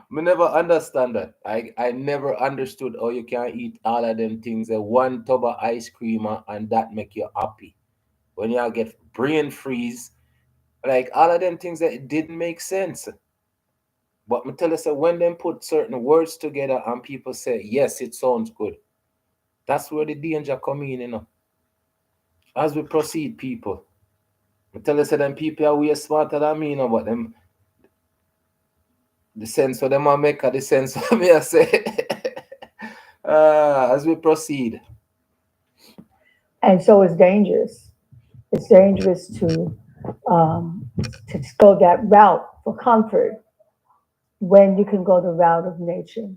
Me never understand that. I never understood how you can eat all of them things, one tub of ice cream, and that make you happy. When you get brain freeze, like all of them things that it didn't make sense. But me tell you, so when them put certain words together and people say, yes, it sounds good, that's where the danger come in, As we proceed, people. Me tell you, so them people are way smarter than me, but them, the sense for them I make the sense for me, I say. As we proceed. And so it's dangerous. It's dangerous um, to go that route for comfort when you can go the route of nature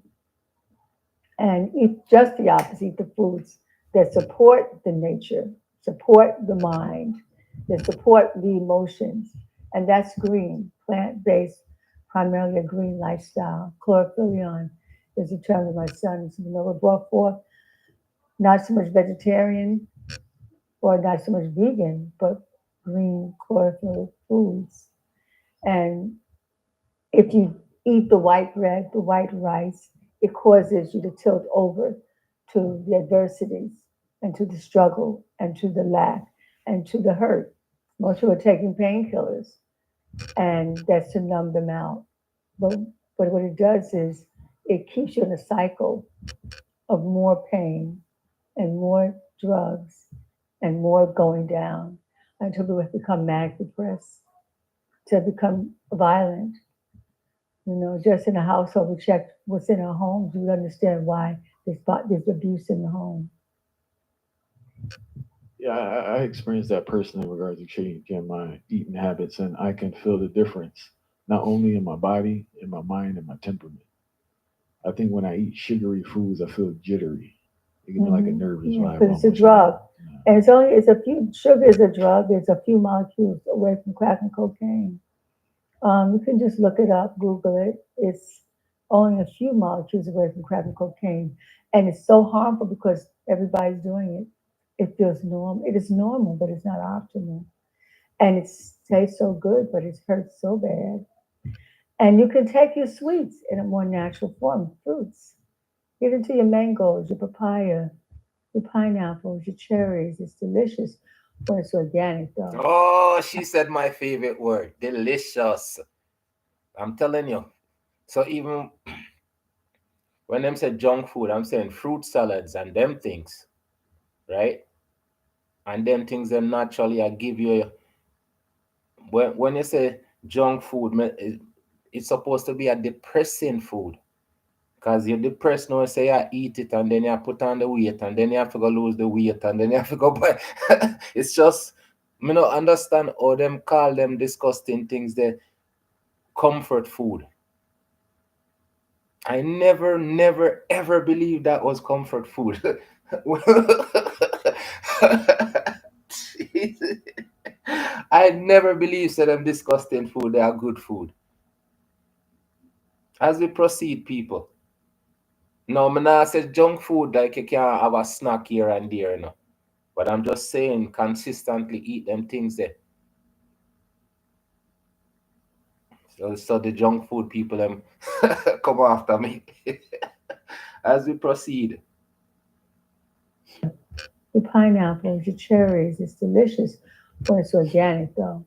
and eat just the opposite, eat the foods that support the nature, support the mind, that support the emotions. And that's green, plant-based, primarily a green lifestyle. Chlorophyllion is a term that my son is brought forth, not so much vegetarian or not so much vegan, but green chlorophyll foods. And if you eat the white bread, the white rice, it causes you to tilt over to the adversities and to the struggle and to the lack and to the hurt. Most people are taking painkillers, and that's to numb them out. But, but what it does is it keeps you in a cycle of more pain and more drugs and more going down until people have become manic depressed, to become violent. Just in a household, we check what's in our homes, we understand why there's abuse in the home. Yeah, I experienced that personally in regards to changing my eating habits, and I can feel the difference not only in my body, in my mind, and my temperament. I think when I eat sugary foods, I feel jittery. It gives me like a nervous Yeah, vibe because it's a almost. drug. And it's a few, sugar is a drug, there's a few molecules away from crack and cocaine. You can just look it up, Google it. It's only a few molecules away from crack and cocaine. And it's so harmful because everybody's doing it. It feels normal. It is normal, but it's not optimal. And it tastes so good, but it hurts so bad. And you can take your sweets in a more natural form, fruits. Get into your mangoes, your papaya, your pineapples, your cherries. It's delicious when it's organic, though. Oh, she said my favorite word, delicious. I'm telling you. So even when them say junk food, I'm saying fruit salads and them things, right? And them things them naturally I give you. When you say junk food, it's supposed to be a depressing food. Because you're depressed now, say you eat it and then you put on the weight and then you have to go lose the weight and then you have to go buy. It's just Me not understand how them call them disgusting things the comfort food. I never, ever believed that was comfort food. I never believed that them disgusting food they are good food. As we proceed, people. No, me not say junk food like you can't have a snack here and there, no. But I'm just saying consistently eat them things there. So the junk food people them come after me. As we proceed. The pineapples, the cherries, it's delicious when it's organic, though.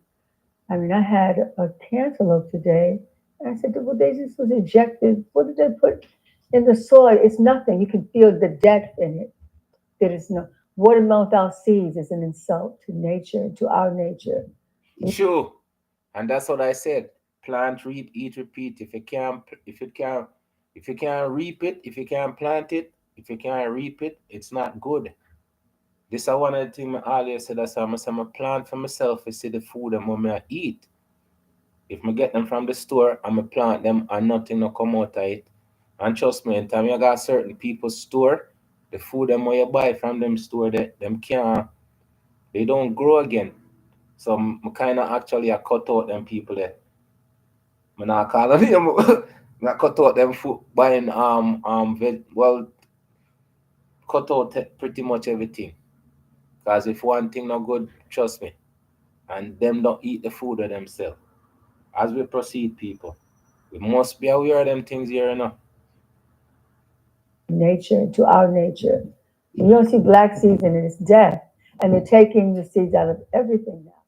I mean, I had a cantaloupe today, and I said, well, they just was injected. What did they put in the soil? It's nothing. You can feel the depth in it. There is no watermelon without seeds is an insult to nature, to our nature. Sure. And that's what I said. Plant, reap, eat, repeat. If you can't reap it, if you can't plant it, if you can't reap it, it's not good. This is one of the things I always said. That's why I'm a plant for myself to see the food and I eat. If I get them from the store, I'm a plant them and nothing no come out of it. And trust me, in time you got certain people's store, the food them where you buy from them store, them can't, they don't grow again. So I kind of actually I cut out them people there. I not call them name. I cut out them food buying well cut out pretty much everything. Cause if one thing not good, trust me, and them don't eat the food of themselves. As we proceed, people, we must be aware of them things here enough. Nature, to our nature. You don't see black seeds in it, it's death. And they're taking the seeds out of everything now.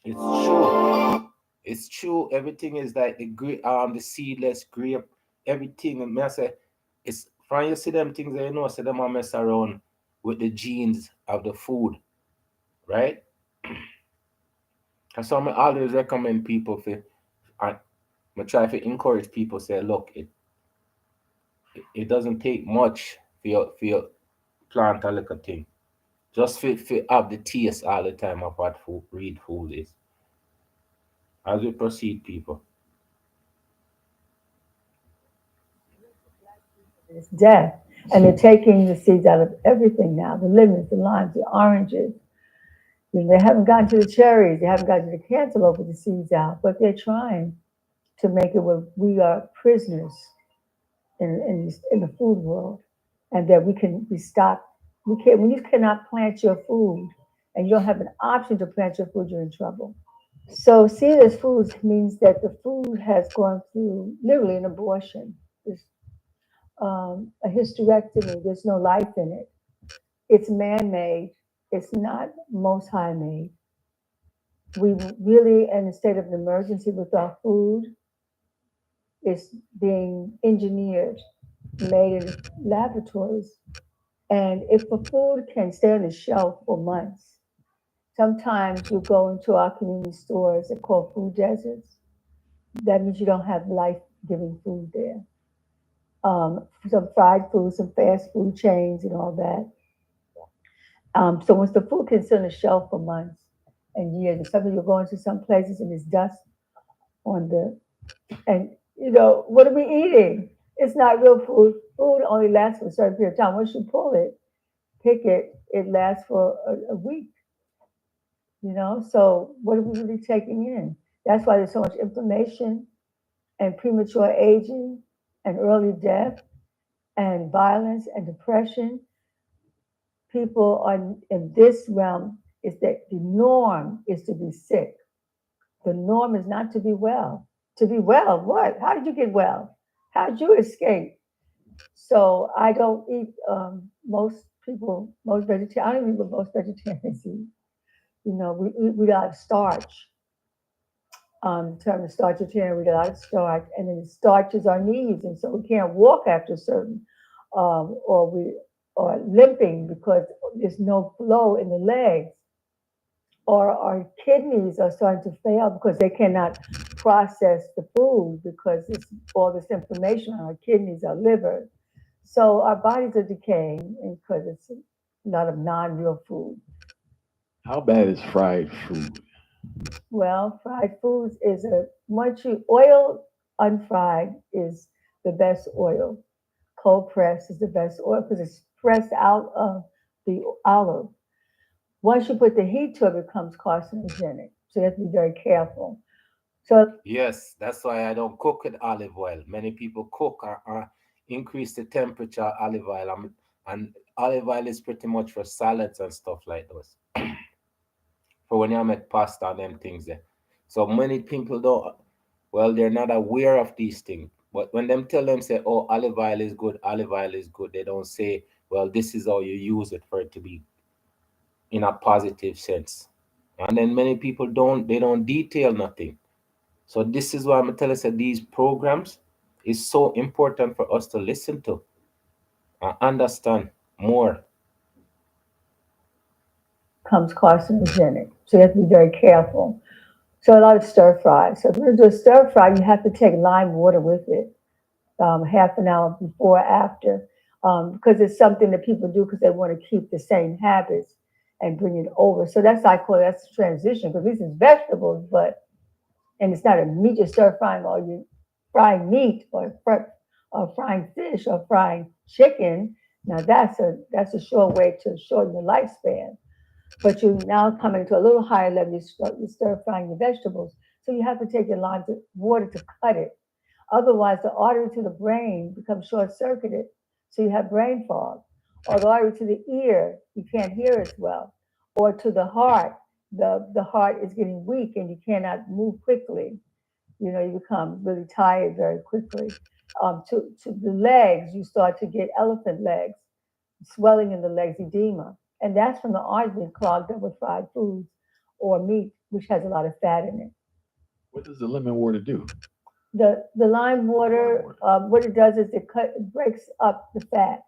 It's true. It's true. Everything is like the seedless grape, everything. And I say, it's when you see them things, you know, say them a mess around with the genes of the food, right? And so I always recommend people for, I, I try to encourage people say, look, it doesn't take much for your plant a little thing. Just for have the taste all the time of what food, real food is. As we proceed, people. It's death. And they're taking the seeds out of everything now, the lemons, the limes, the oranges. You know, they haven't gotten to the cherries, they haven't gotten to the cantaloupe with the seeds out, but they're trying to make it where we are prisoners in the food world, and that we can be stopped. We can't, when you cannot plant your food and you don't have an option to plant your food, you're in trouble. So seedless foods means that the food has gone through literally an abortion. There's a hysterectomy. There's no life in it. It's man-made. It's not most high made. We really in a state of an emergency with our food. It's being engineered, made in laboratories. And if the food can stay on the shelf for months, sometimes you go into our community stores that call food deserts. That means you don't have life-giving food there. Some fried food, some fast food chains, and all that. So once the food can sit on the shelf for months and years, and sometimes you're going to some places and there's dust on the, and what are we eating? It's not real food. Food only lasts for a certain period of time. Once you pull it, pick it, it lasts for a week. So what are we really taking in? That's why there's so much inflammation and premature aging and early death and violence and depression. People are in this realm is that the norm is to be sick. The norm is not to be well. To be well, what? How did you get well? How did you escape? So I don't eat most people, most vegetarians, I don't eat what most vegetarians eat. We got a lot of starch. The term is starchitarian, we got a lot of starch, and then it starches our knees, and so we can't walk after a certain, or we are limping because there's no flow in the legs, or our kidneys are starting to fail because they cannot process the food because it's all this inflammation on our kidneys, our liver. So our bodies are decaying because it's a lot of non-real food. How bad is fried food? Well, fried foods is a once you oil unfried is the best oil. Cold press is the best oil because it's pressed out of the olive. Once you put the heat to it, it becomes carcinogenic. So you have to be very careful. So Yes, that's why I don't cook with olive oil. Many people cook or increase the temperature of olive oil, and olive oil is pretty much for salads and stuff like those. For when you make pasta and them things there. So many people don't, well, they're not aware of these things. But when them tell them say, oh, olive oil is good, they don't say, well, this is how you use it for it to be in a positive sense. And then many people don't detail nothing. So this is why I'm telling you that these programs is so important for us to listen to and understand more. comes carcinogenic. So you have to be very careful. So a lot of stir fry. So if you're going to do a stir fry, you have to take lime water with it, half an hour before or after, because it's something that people do because they want to keep the same habits and bring it over. So that's I call that's transition because this is vegetables, but and it's not a meat you're stir frying or you frying meat or frying fish or frying chicken. Now that's a sure way to shorten the lifespan. But you're now coming to a little higher level. You stir frying your vegetables, so you have to take your lime to water to cut it. Otherwise, the artery to the brain becomes short circuited, so you have brain fog. Or the artery to the ear, you can't hear as well. Or to the heart, the heart is getting weak and you cannot move quickly. You become really tired very quickly. To the legs, you start to get elephant legs, swelling in the legs, edema. And that's from the arteries being clogged up with fried foods or meat, which has a lot of fat in it. What does the lemon water do? The lime The lime water, water. what it does is it breaks up the fat.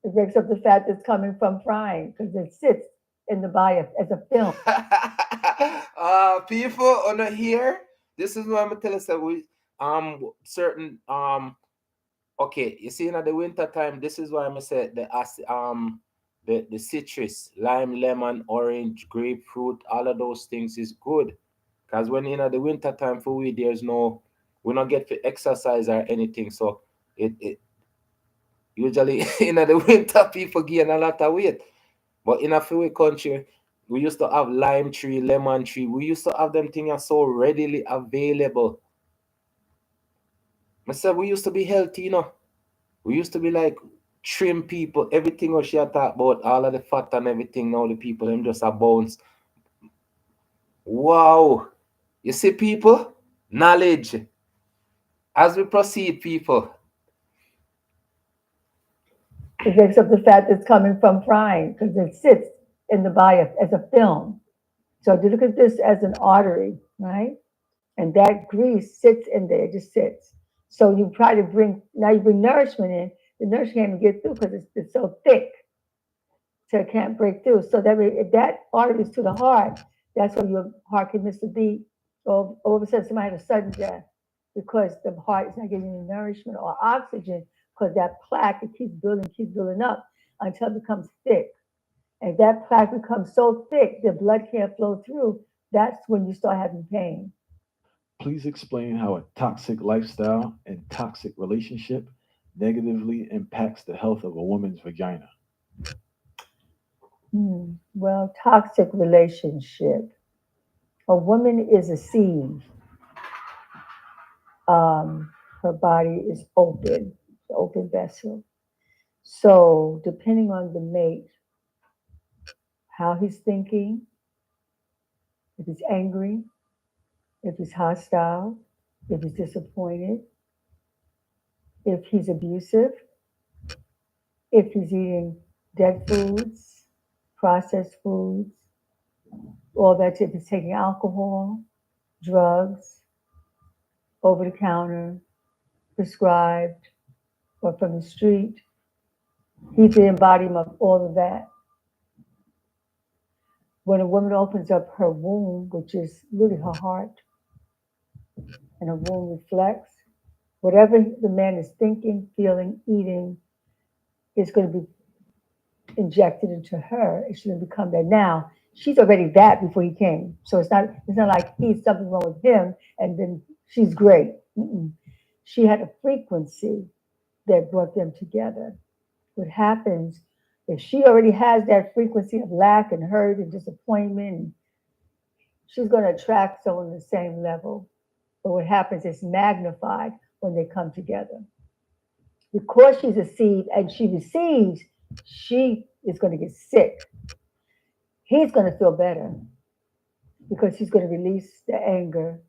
It breaks up the fat that's coming from frying because it sits in the body as a film. People on here, this is what I'm telling you. So we certain okay, you see in the winter time, this is why I say the citrus, lime, lemon, orange, grapefruit, all of those things is good. Because when in the winter time for we there's no we not get to exercise or anything. So it usually in the winter people gain a lot of weight. But in a few country, we used to have lime tree, lemon tree. We used to have them things so readily available. I said we used to be healthy, We used to be like trim people. Everything was she talk about, all of the fat and everything. Now the people them just a bounce. Wow. You see, people? Knowledge. As we proceed, people. It breaks up the fat that's coming from frying because it sits in the body as a film. So if you look at this as an artery, right? And that grease sits in there, it just sits. So you try to now you bring nourishment in, the nourishment can't get through because it's so thick, so it can't break through. So if that artery is to the heart, that's where your heart can miss a beat. Or all of a sudden somebody had a sudden death because the heart is not getting any nourishment or oxygen because that plaque it keeps building up until it becomes thick. And if that plaque becomes so thick the blood can't flow through, that's when you start having pain. Please explain how a toxic lifestyle and toxic relationship negatively impacts the health of a woman's vagina. Well, toxic relationship. A woman is a sieve. Her body is open vessel. So, depending on the mate, how he's thinking, if he's angry, if he's hostile, if he's disappointed, if he's abusive, if he's eating dead foods, processed foods, all that, if he's taking alcohol, drugs, over the counter, prescribed, or from the street, he's the embodiment of all of that. When a woman opens up her womb, which is really her heart, and her womb reflects, whatever the man is thinking, feeling, eating is going to be injected into her. It's going to become that. Now, she's already that before he came. So it's not like he's something wrong with him and then she's great. Mm-mm. She had a frequency that brought them together. What happens if she already has that frequency of lack and hurt and disappointment, she's going to attract someone on the same level. But what happens is magnified when they come together. Because she's a seed and she receives, she is going to get sick. He's going to feel better because he's going to release the anger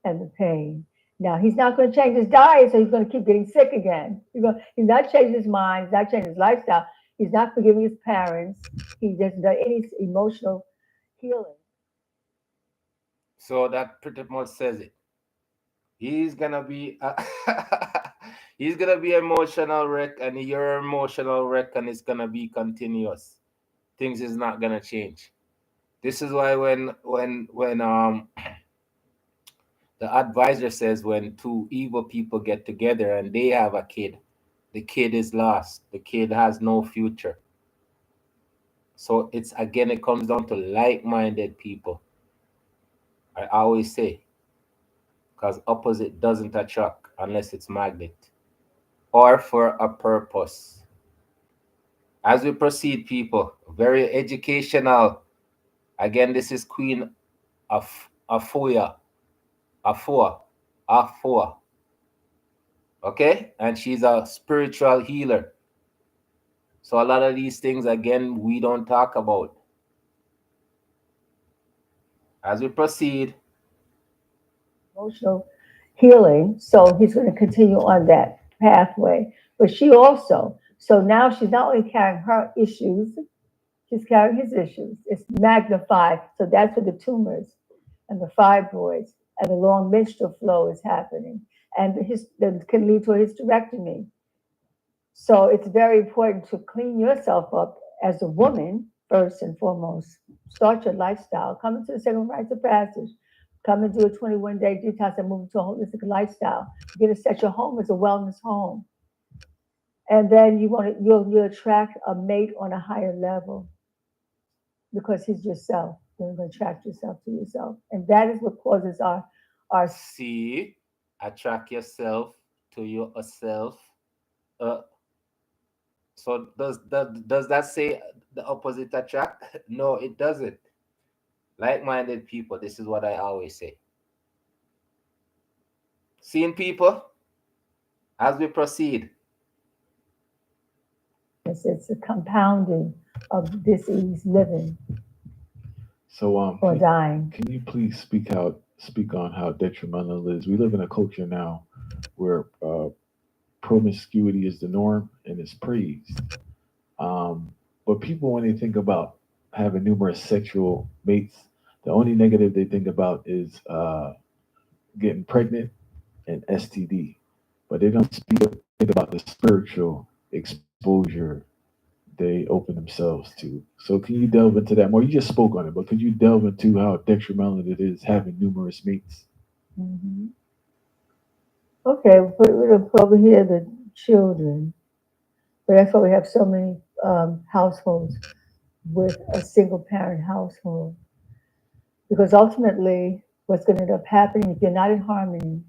and the pain. Now, he's not going to change his diet, so he's going to keep getting sick again. He's not changing his mind, he's not changing his lifestyle, he's not forgiving his parents, he doesn't do any emotional healing. So that pretty much says it. He's gonna be he's gonna be emotional wreck, and your emotional wreck, and it's gonna be continuous. Things is not gonna change. This is why when the advisor says when two evil people get together and they have a kid, the kid is lost. The kid has no future. So it's again, it comes down to like-minded people. I always say, because opposite doesn't attract unless it's magnet or for a purpose. As we proceed, people, very educational. Again, this is Queen of Afuya, Afua, Afua. Okay, and she's a spiritual healer. So a lot of these things, again, we don't talk about. As we proceed, Emotional healing. So he's going to continue on that pathway. But she also, so now she's not only carrying her issues, she's carrying his issues. It's magnified. So that's where the tumors and the fibroids and the long menstrual flow is happening. And that can lead to a hysterectomy. So it's very important to clean yourself up as a woman, first and foremost. Start your lifestyle. Come into the second rites of passage. Come and do a 21-day detox and move into a holistic lifestyle. You're gonna set your home as a wellness home. And then you'll attract a mate on a higher level because he's yourself. You're gonna attract yourself to yourself. And that is what causes our see, attract yourself to yourself. Uh, so does that say the opposite attract? No, it doesn't. Like-minded people, this is what I always say. Seeing people as we proceed. it's a compounding of disease living So, or dying. can you please speak on how detrimental it is? We live in a culture now where promiscuity is the norm and it's praised. But people, when they think about having numerous sexual mates, the only negative they think about is getting pregnant and STD. But they don't think about the spiritual exposure they open themselves to. So can you delve into that more? You just spoke on it, but could you delve into how detrimental it is having numerous mates? Mhm. Okay, we're gonna put over here the children, but that's why we have so many households with a single parent household. Because ultimately, what's going to end up happening if you're not in harmony,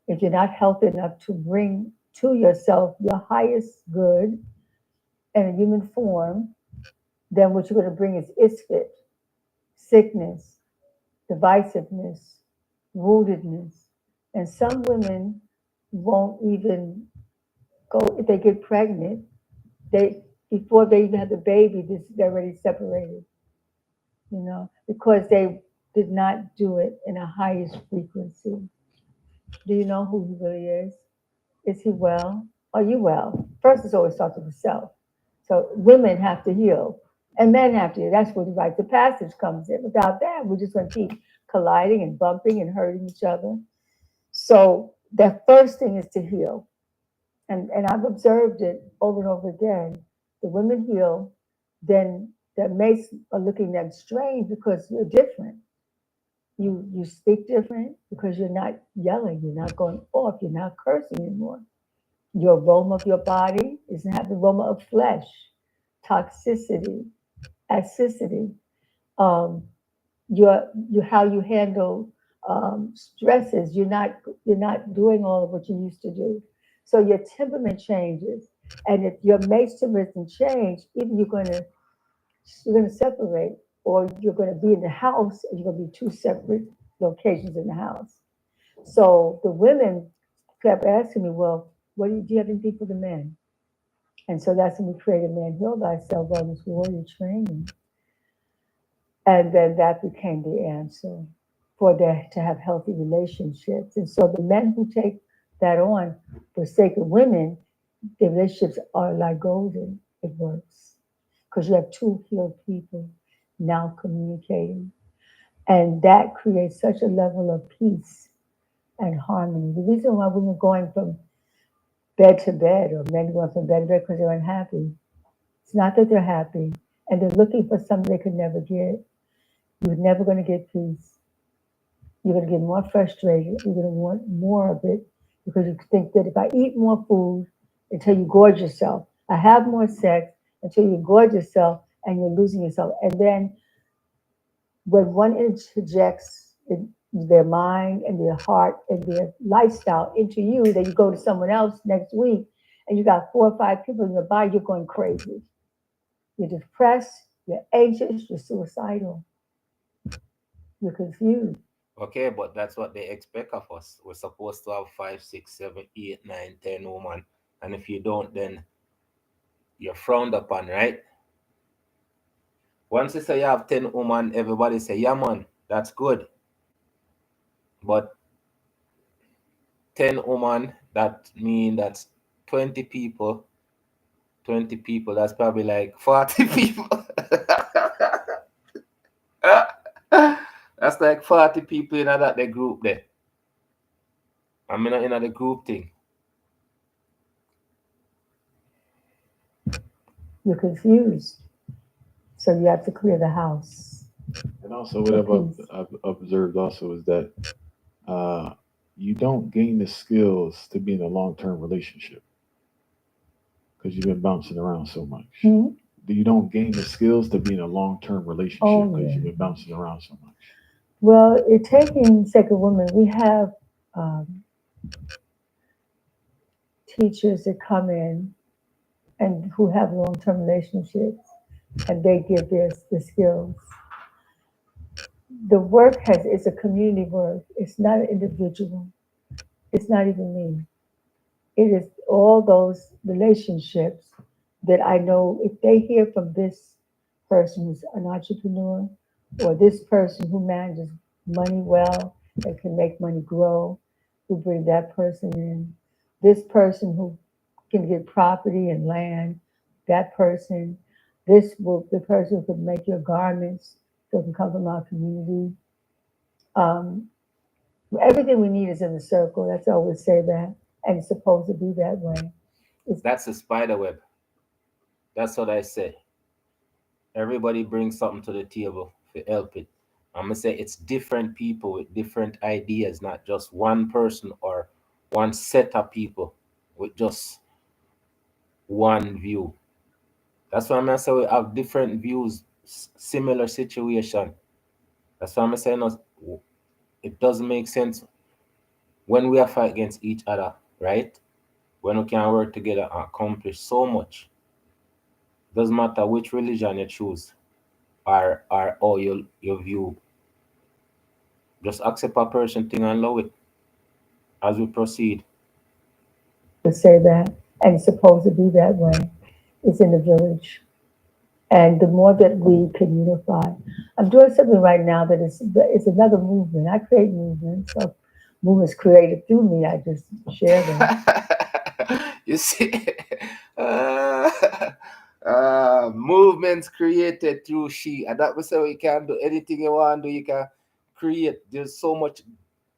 if you're not healthy enough to bring to yourself your highest good in a human form, then what you're going to bring is isfit, sickness, divisiveness, woundedness. And some women won't even go, if they get pregnant, they before they even have the baby, they're already separated, because they did not do it in a highest frequency. Do you know who he really is? Is he well? Are you well? First, it's always starts with the self. So women have to heal, and men have to heal. That's where the rite of passage comes in. Without that, we're just going to keep colliding and bumping and hurting each other. So the first thing is to heal, and I've observed it over and over again. The women heal, then the mates are looking at them strange because you're different. You speak different because you're not yelling, you're not going off, you're not cursing anymore. Your aroma of your body doesn't have the aroma of flesh, toxicity, acidity. um, your how you handle stresses. You're not doing all of what you used to do, so your temperament changes. And if your mate's temperament doesn't change, either you're gonna separate, or you're gonna be in the house and you're gonna be two separate locations in the house. So the women kept asking me, well, do you have anything for the men? And so that's when we created Man Heal Thyself Wellness Warrior Training. And then that became the answer for them to have healthy relationships. And so the men who take that on for sake of women, the relationships are like golden. It works because you have two healed people now communicating. And that creates such a level of peace and harmony. The reason why women are going from bed to bed, or men going from bed to bed, because they're unhappy. It's not that they're happy and they're looking for something they could never get. You're never going to get peace. You're going to get more frustrated. You're going to want more of it because you think that if I eat more food until you gorge yourself, I have more sex until you gorge yourself and you're losing yourself. And then when one interjects their mind and their heart and their lifestyle into you, then you go to someone else next week and you got 4 or 5 people in your body, you're going crazy. You're depressed, you're anxious, you're suicidal, you're confused. Okay, but that's what they expect of us. We're supposed to have five, six, seven, eight, nine, 10 women. And if you don't, then you're frowned upon, right? Once you say you have 10 women, everybody say, yeah, man, that's good. But 10 women, that mean that's 20 people. 20 people, that's probably like 40 people. That's like 40 people in that the group there. I'm in the group thing. You're confused. So you have to clear the house And also, what for peace. I've observed also is that uh, you don't gain the skills to be in a long term relationship because you've been bouncing around so much. Hmm? You don't gain the skills to be in a long term relationship Oh, because yeah. you've been bouncing around so much. Well, it taking Sacred Women, we have teachers that come in and who have long-term relationships, and they give the skills. The work is a community work. It's not an individual. It's not even me. It is all those relationships that I know if they hear from this person who's an entrepreneur, or this person who manages money well and can make money grow, we bring that person in. This person who can get property and land, that person. The person who can make your garments, so can come from our community. Um, Everything we need is in the circle. That's I always say that, and it's supposed to be that way. It's That's a spider web. That's what I say. Everybody brings something to the table to help it. I'm gonna say it's different people with different ideas, not just one person or one set of people with just one view. That's why I'm gonna say we have different views, similar situation. That's why I'm saying it doesn't make sense when we are fight against each other, right? When we can work together and accomplish so much. Doesn't matter which religion you choose or how you view. Just accept a person thing and love it as we proceed. to say that, and it's supposed to be that way. It's in the village. And the more that we can unify, I'm doing something right now that it's another movement. I create movements, so movements created through me. I just share them. You see, uh, movements created through she, and that was how you can do anything you want to do. You can create. There's so much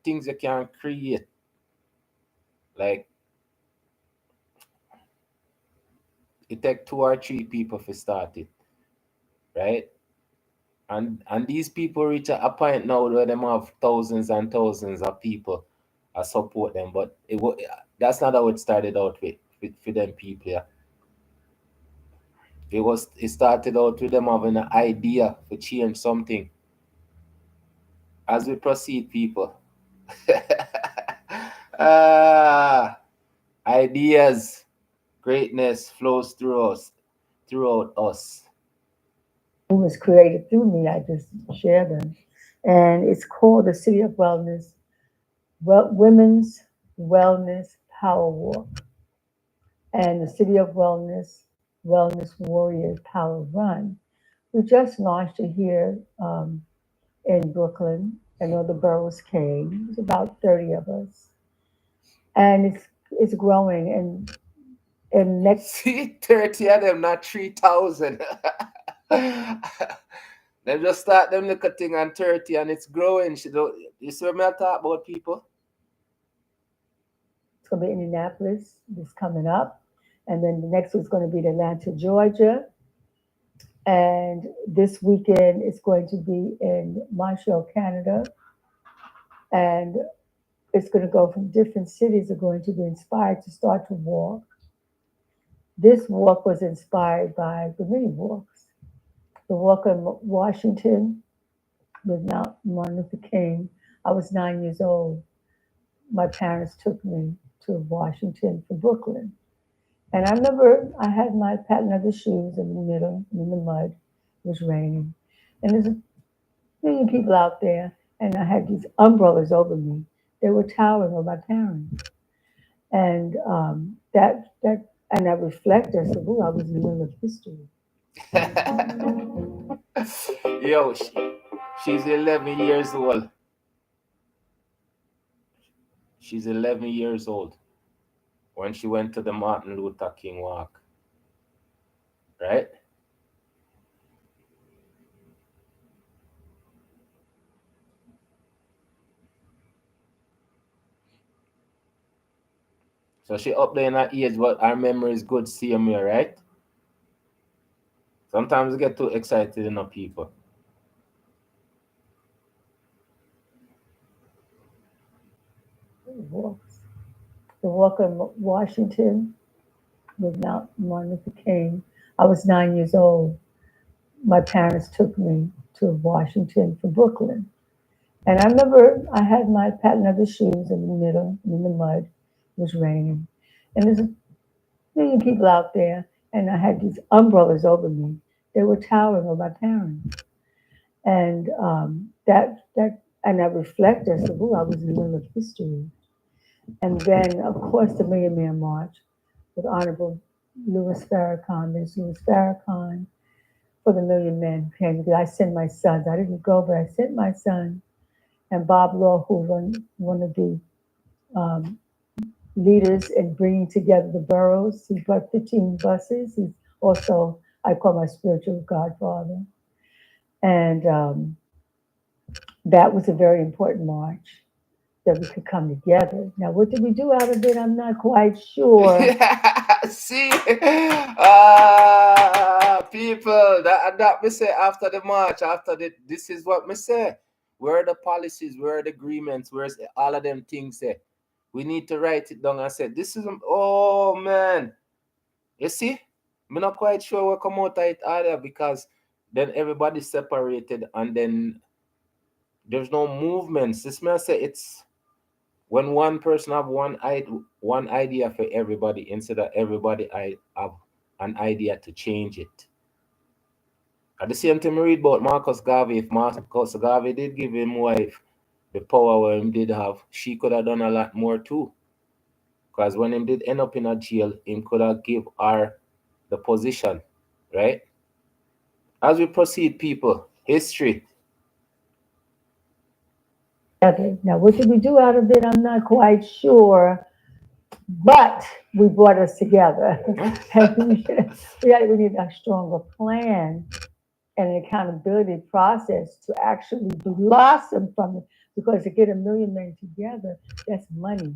things you can create. Like it take 2 or 3 people to start it, right? And these people reach a point now where them have thousands and thousands of people support them. But that's not how it started out with for them people. Yeah. It started out with them having an idea to change something. As we proceed, people, ah, ideas, greatness flows throughout us. Who was created through me. I just share them. And it's called the City of Wellness, Women's Wellness Power Walk, and the City of Wellness, Wellness Warriors Power Run. We just launched it here in Brooklyn, and all the boroughs came. It's about 30 of us. And it's growing. And next See, 30 of them, not 3,000. They just start them little thing on 30 and it's growing. You see what I talk about, people? it's going to be Indianapolis this coming up. And then the next one's going to be Atlanta, Georgia. And this weekend it's going to be in Montreal, Canada. And it's going to go from different cities are going to be inspired to start to walk. This walk was inspired by the many walks. The walk in Washington with Mount Martin Luther King. I was 9 years old. My parents took me to Washington from Brooklyn. And I remember I had my patent leather shoes in the middle, in the mud. It was raining. And there's a million people out there. And I had these umbrellas over me. They were towering over my parents. And and I reflected, I said, oh, I was in the middle of history. Yo, she's 11 years old. She's 11 years old when she went to the Martin Luther King walk, right? So she up there in her age, but our memory is good seeing me, right? Sometimes we get too excited, people. Walks. The walk in Washington with Mount Martin Luther King. I was 9 years old. My parents took me to Washington from Brooklyn. And I remember I had my patent leather shoes in the middle, in the mud. It was raining. And there's a million people out there. And I had these umbrellas over me. They were towering over my parents. And and I reflected, I said, oh, I was in the middle of history. And then, of course, the Million Man March with Honorable Louis Farrakhan. There's Louis Farrakhan for the Million Men who came. I sent my sons. I didn't go, but I sent my son. And Bob Law, who was one of the um, leaders in bringing together the boroughs. He brought 15 buses. He's also, I call my spiritual godfather. And that was a very important march that we could come together. Now, what did we do out of it? I'm not quite sure. See, people, that me say after the march, this is what me say. Where are the policies? Where are the agreements? Where's all of them things? Say, we need to write it down and say, this is, oh man, you see, I'm not quite sure what come out of it either because then everybody separated and then there's no movements. This may say it's when one person have one idea for everybody instead of everybody I have an idea to change it. At the same time, I read about Marcus Garvey. If Marcus Garvey did give him wife the power where him did have, she could have done a lot more too. Because when him did end up in a jail, him could have give her the position, right? As we proceed, people, history. Now, what did we do out of it? I'm not quite sure. But we brought us together. We need a stronger plan and an accountability process to actually blossom from it. Because to get a million men together, that's money,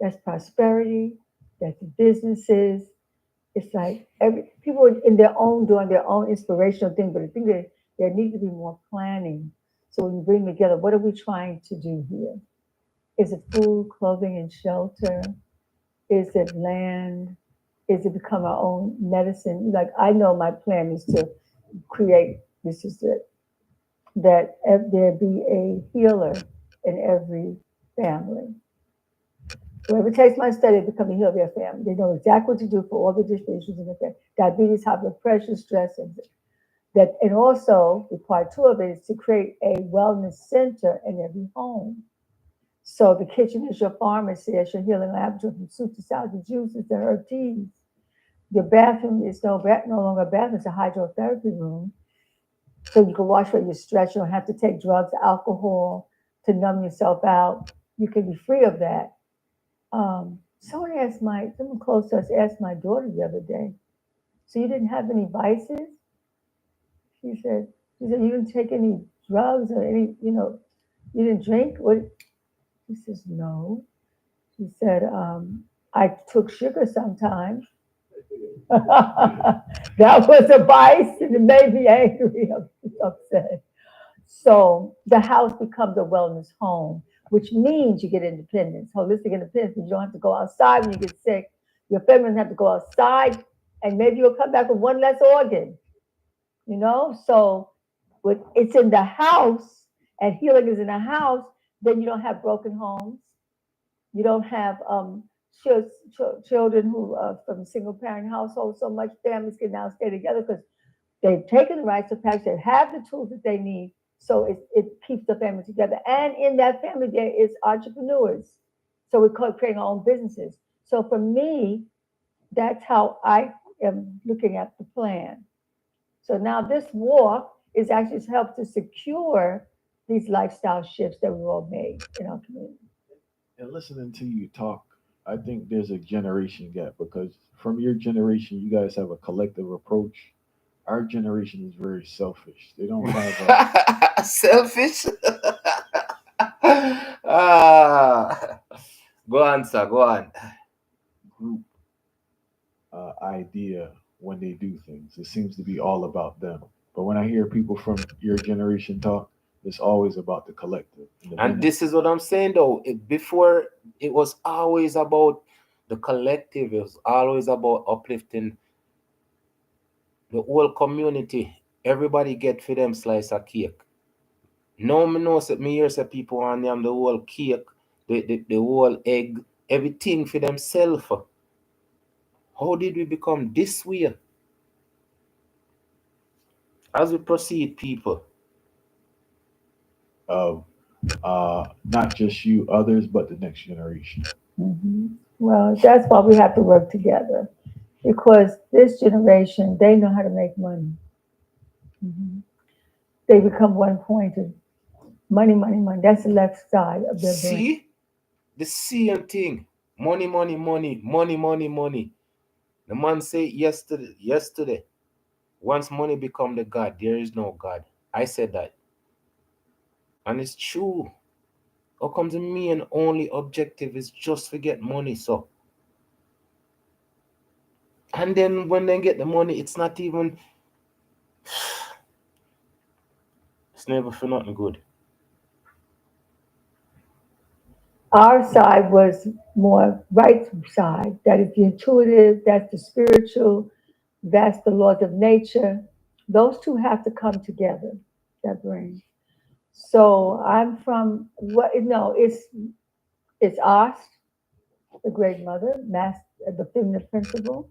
that's prosperity, that's businesses. It's like people in their own doing their own inspirational thing, but I think that there needs to be more planning. So when you bring together, what are we trying to do here? Is it food, clothing, and shelter? Is it land? is to become our own medicine. Like I know my plan is to create, this is it, that there be a healer in every family. Whoever takes my study, they become a healer of their family. They know exactly what to do for all the different issues in the family. Diabetes, high blood pressure, stress, and that, and also the part two of it is to create a wellness center in every home. So the kitchen is your pharmacy, it's your healing laboratory from soup to salad to juices to herb teas. Your bathroom is no longer a bathroom, it's a hydrotherapy room. So you can wash away your stress. You don't have to take drugs, alcohol to numb yourself out. You can be free of that. Someone close to us asked my daughter the other day, so you didn't have any vices? She said, you didn't take any drugs or any, you didn't drink? What? She says, no. She said, I took sugar sometimes. That was a vice and it made me angry, upset. So the house becomes a wellness home, which means you get independence, holistic independence. You don't have to go outside when you get sick. Your family doesn't have to go outside, and maybe you'll come back with one less organ. So when it's in the house and healing is in the house, then you don't have broken homes. You don't have children who from single parent households. So much families can now stay together because they've taken the rites of passage. They have the tools that they need. So it keeps the family together. And in that family, there is entrepreneurs. So we call it creating our own businesses. So for me, that's how I am looking at the plan. So now this walk is actually helped to secure these lifestyle shifts that we've all made in our community. And listening to you talk, I think there's a generation gap because from your generation, you guys have a collective approach. Our generation is very selfish. They don't have a Selfish. ah. Go on, sir. Go on. group idea when they do things. It seems to be all about them. But when I hear people from your generation talk, it's always about the collective and the And benefit. this is what I'm saying, though. Before, it was always about the collective. It was always about uplifting the whole community. Everybody get for them slice of cake. Now me know say me hear say people want them the whole cake, the whole egg, everything for themselves. How did we become this way? As we proceed, people. Of not just you, others, but the next generation. Well, that's why we have to work together because this generation, they know how to make money. Mhm. They become one pointed. Money, money, money. That's the left side of their brain. See? The same thing. Money, money, money, money, money, money. The man say yesterday, once money become the God, there is no God. I said that. And it's true. How comes the main only objective is just to get money, so? And then when they get the money, it's not even, it's never for nothing good. Our side was more right side. That is the intuitive, that's the spiritual, that's the laws of nature. Those two have to come together, that brain. So I'm from what no, it's us, the great mother, the feminine principle,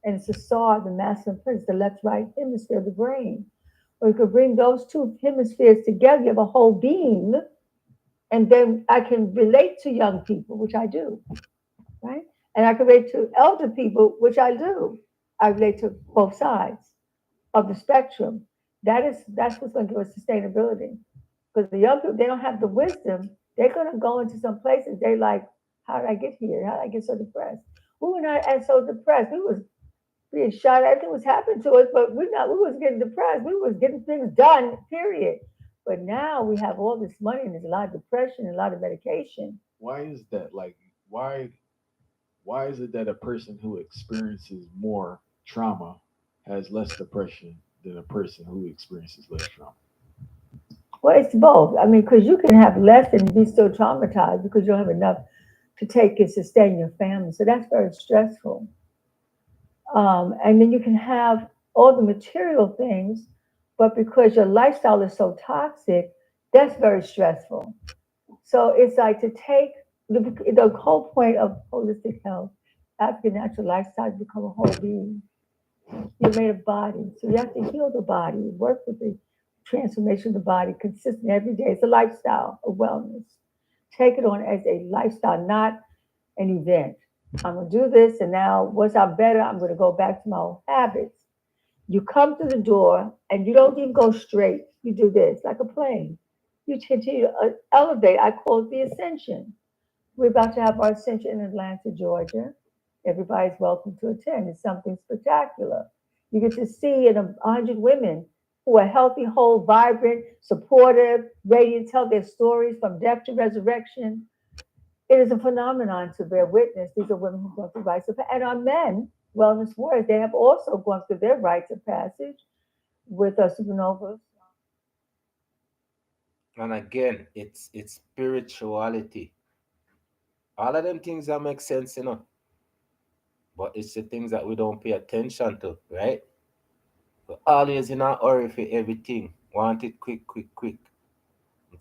and it's the saw, the masculine principle, the left right hemisphere of the brain. Or you could bring those two hemispheres together, you have a whole being, and then I can relate to young people, which I do, right? And I can relate to elder people, which I do. I relate to both sides of the spectrum. That's what's going to give us sustainability. Because the young people, they don't have the wisdom. They're going to go into some places. They like, how did I get here? How did I get so depressed? We were not as so depressed. We was being shot. Everything was happening to us, but we was getting depressed. We was getting things done. Period. But now we have all this money and there's a lot of depression and a lot of medication. Why is that? Like, why is it that a person who experiences more trauma has less depression than a person who experiences less trauma? Well, it's both. I mean, because you can have less and be still traumatized because you don't have enough to take and sustain your family. So that's very stressful. And then you can have all the material things, but because your lifestyle is so toxic, that's very stressful. So it's like to take the whole point of holistic health, African natural lifestyle, to become a whole being. You're made of body, so you have to heal the body, work with the transformation of the body consistent every day. It's a lifestyle of wellness. Take it on as a lifestyle, not an event. I'm gonna do this, and now once I'm better, I'm gonna go back to my old habits. You come through the door, and you don't even go straight. You do this like a plane. You continue to elevate. I call it the ascension. We're about to have our ascension in Atlanta, Georgia. Everybody's welcome to attend. It's something spectacular. You get to see 100 women who are healthy, whole, vibrant, supportive, ready to tell their stories from death to resurrection. It is a phenomenon to bear witness. These are women who've gone through rites of passage. And our men, wellness warriors, they have also gone through their rites of passage with supernovas. And again, it's spirituality. All of them things that make sense, but it's the things that we don't pay attention to, right? We're always in a hurry for everything. Want it quick, quick, quick.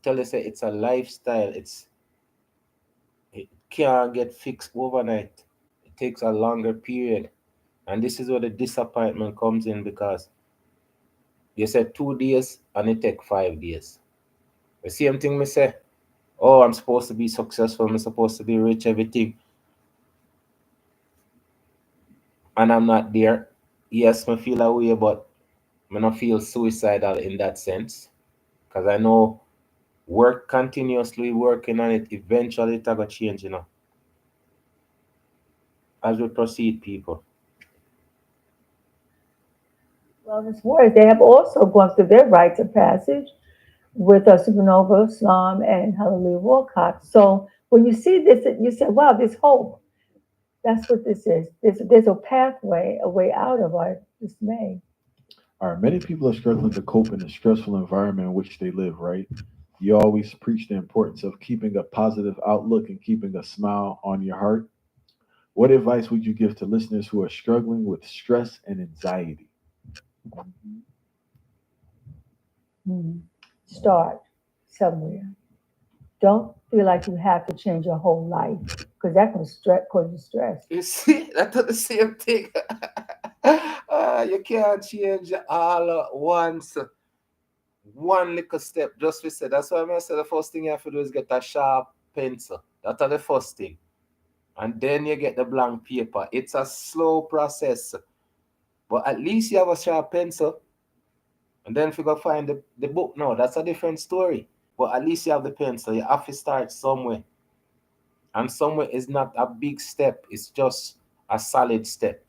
Tell you say it's a lifestyle. It can't get fixed overnight. It takes a longer period. And this is where the disappointment comes in because you said 2 days and it take 5 days. The same thing me say, oh, I'm supposed to be successful, I'm supposed to be rich, everything, and I'm not there. Yes, I feel a way, but I not feel suicidal in that sense. Because I know work continuously working on it, eventually it's gonna change, as we proceed, people. Wellness warriors, they have also gone through their rites of passage with Supernova Islam and Hallelujah Walcott. So when you see this, you say, wow, there's hope. That's what this is. There's a pathway, a way out of our dismay. All right, many people are struggling to cope in a stressful environment in which they live, right? You always preach the importance of keeping a positive outlook and keeping a smile on your heart. What advice would you give to listeners who are struggling with stress and anxiety? Mhm. Start somewhere. Don't feel like you have to change your whole life because that can cause you stress. You see, that's the same thing. You can't change all at once. One little step, just we said. That's why I said the first thing you have to do is get a sharp pencil. That's the first thing. And then you get the blank paper. It's a slow process. But at least you have a sharp pencil. And then if you go find the book, no, that's a different story. But at least you have the pencil. You have to start somewhere. And somewhere is not a big step, it's just a solid step.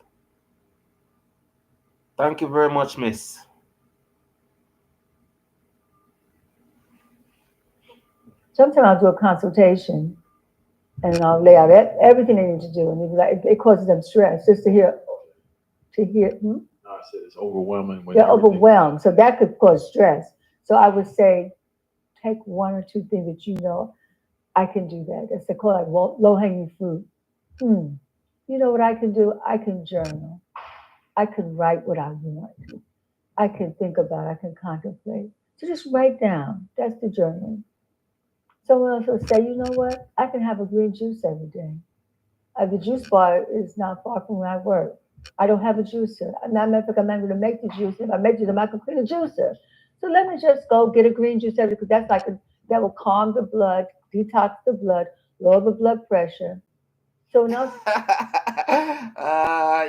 Thank you very much, miss. Sometimes I'll do a consultation and I'll lay out everything they need to do, and it causes them stress just to hear. No, I said it's overwhelming when They're everything. overwhelmed, so that could cause stress. So I would say take one or two things that you know I can do that. That's they call like low hanging fruit. Hmm. You know what I can do? I can journal. I can write what I want. I can think about. I can contemplate. So just write down. That's the journaling. Someone else will say, you know what? I can have a green juice every day. The juice bar is not far from where I work. I don't have a juicer. Matter of fact, I'm not going to make the juice. If I make juice, I'm not going to clean a juicer. So let me just go get a green juice every day because that will calm the blood, detox the blood, lower the blood pressure. So now,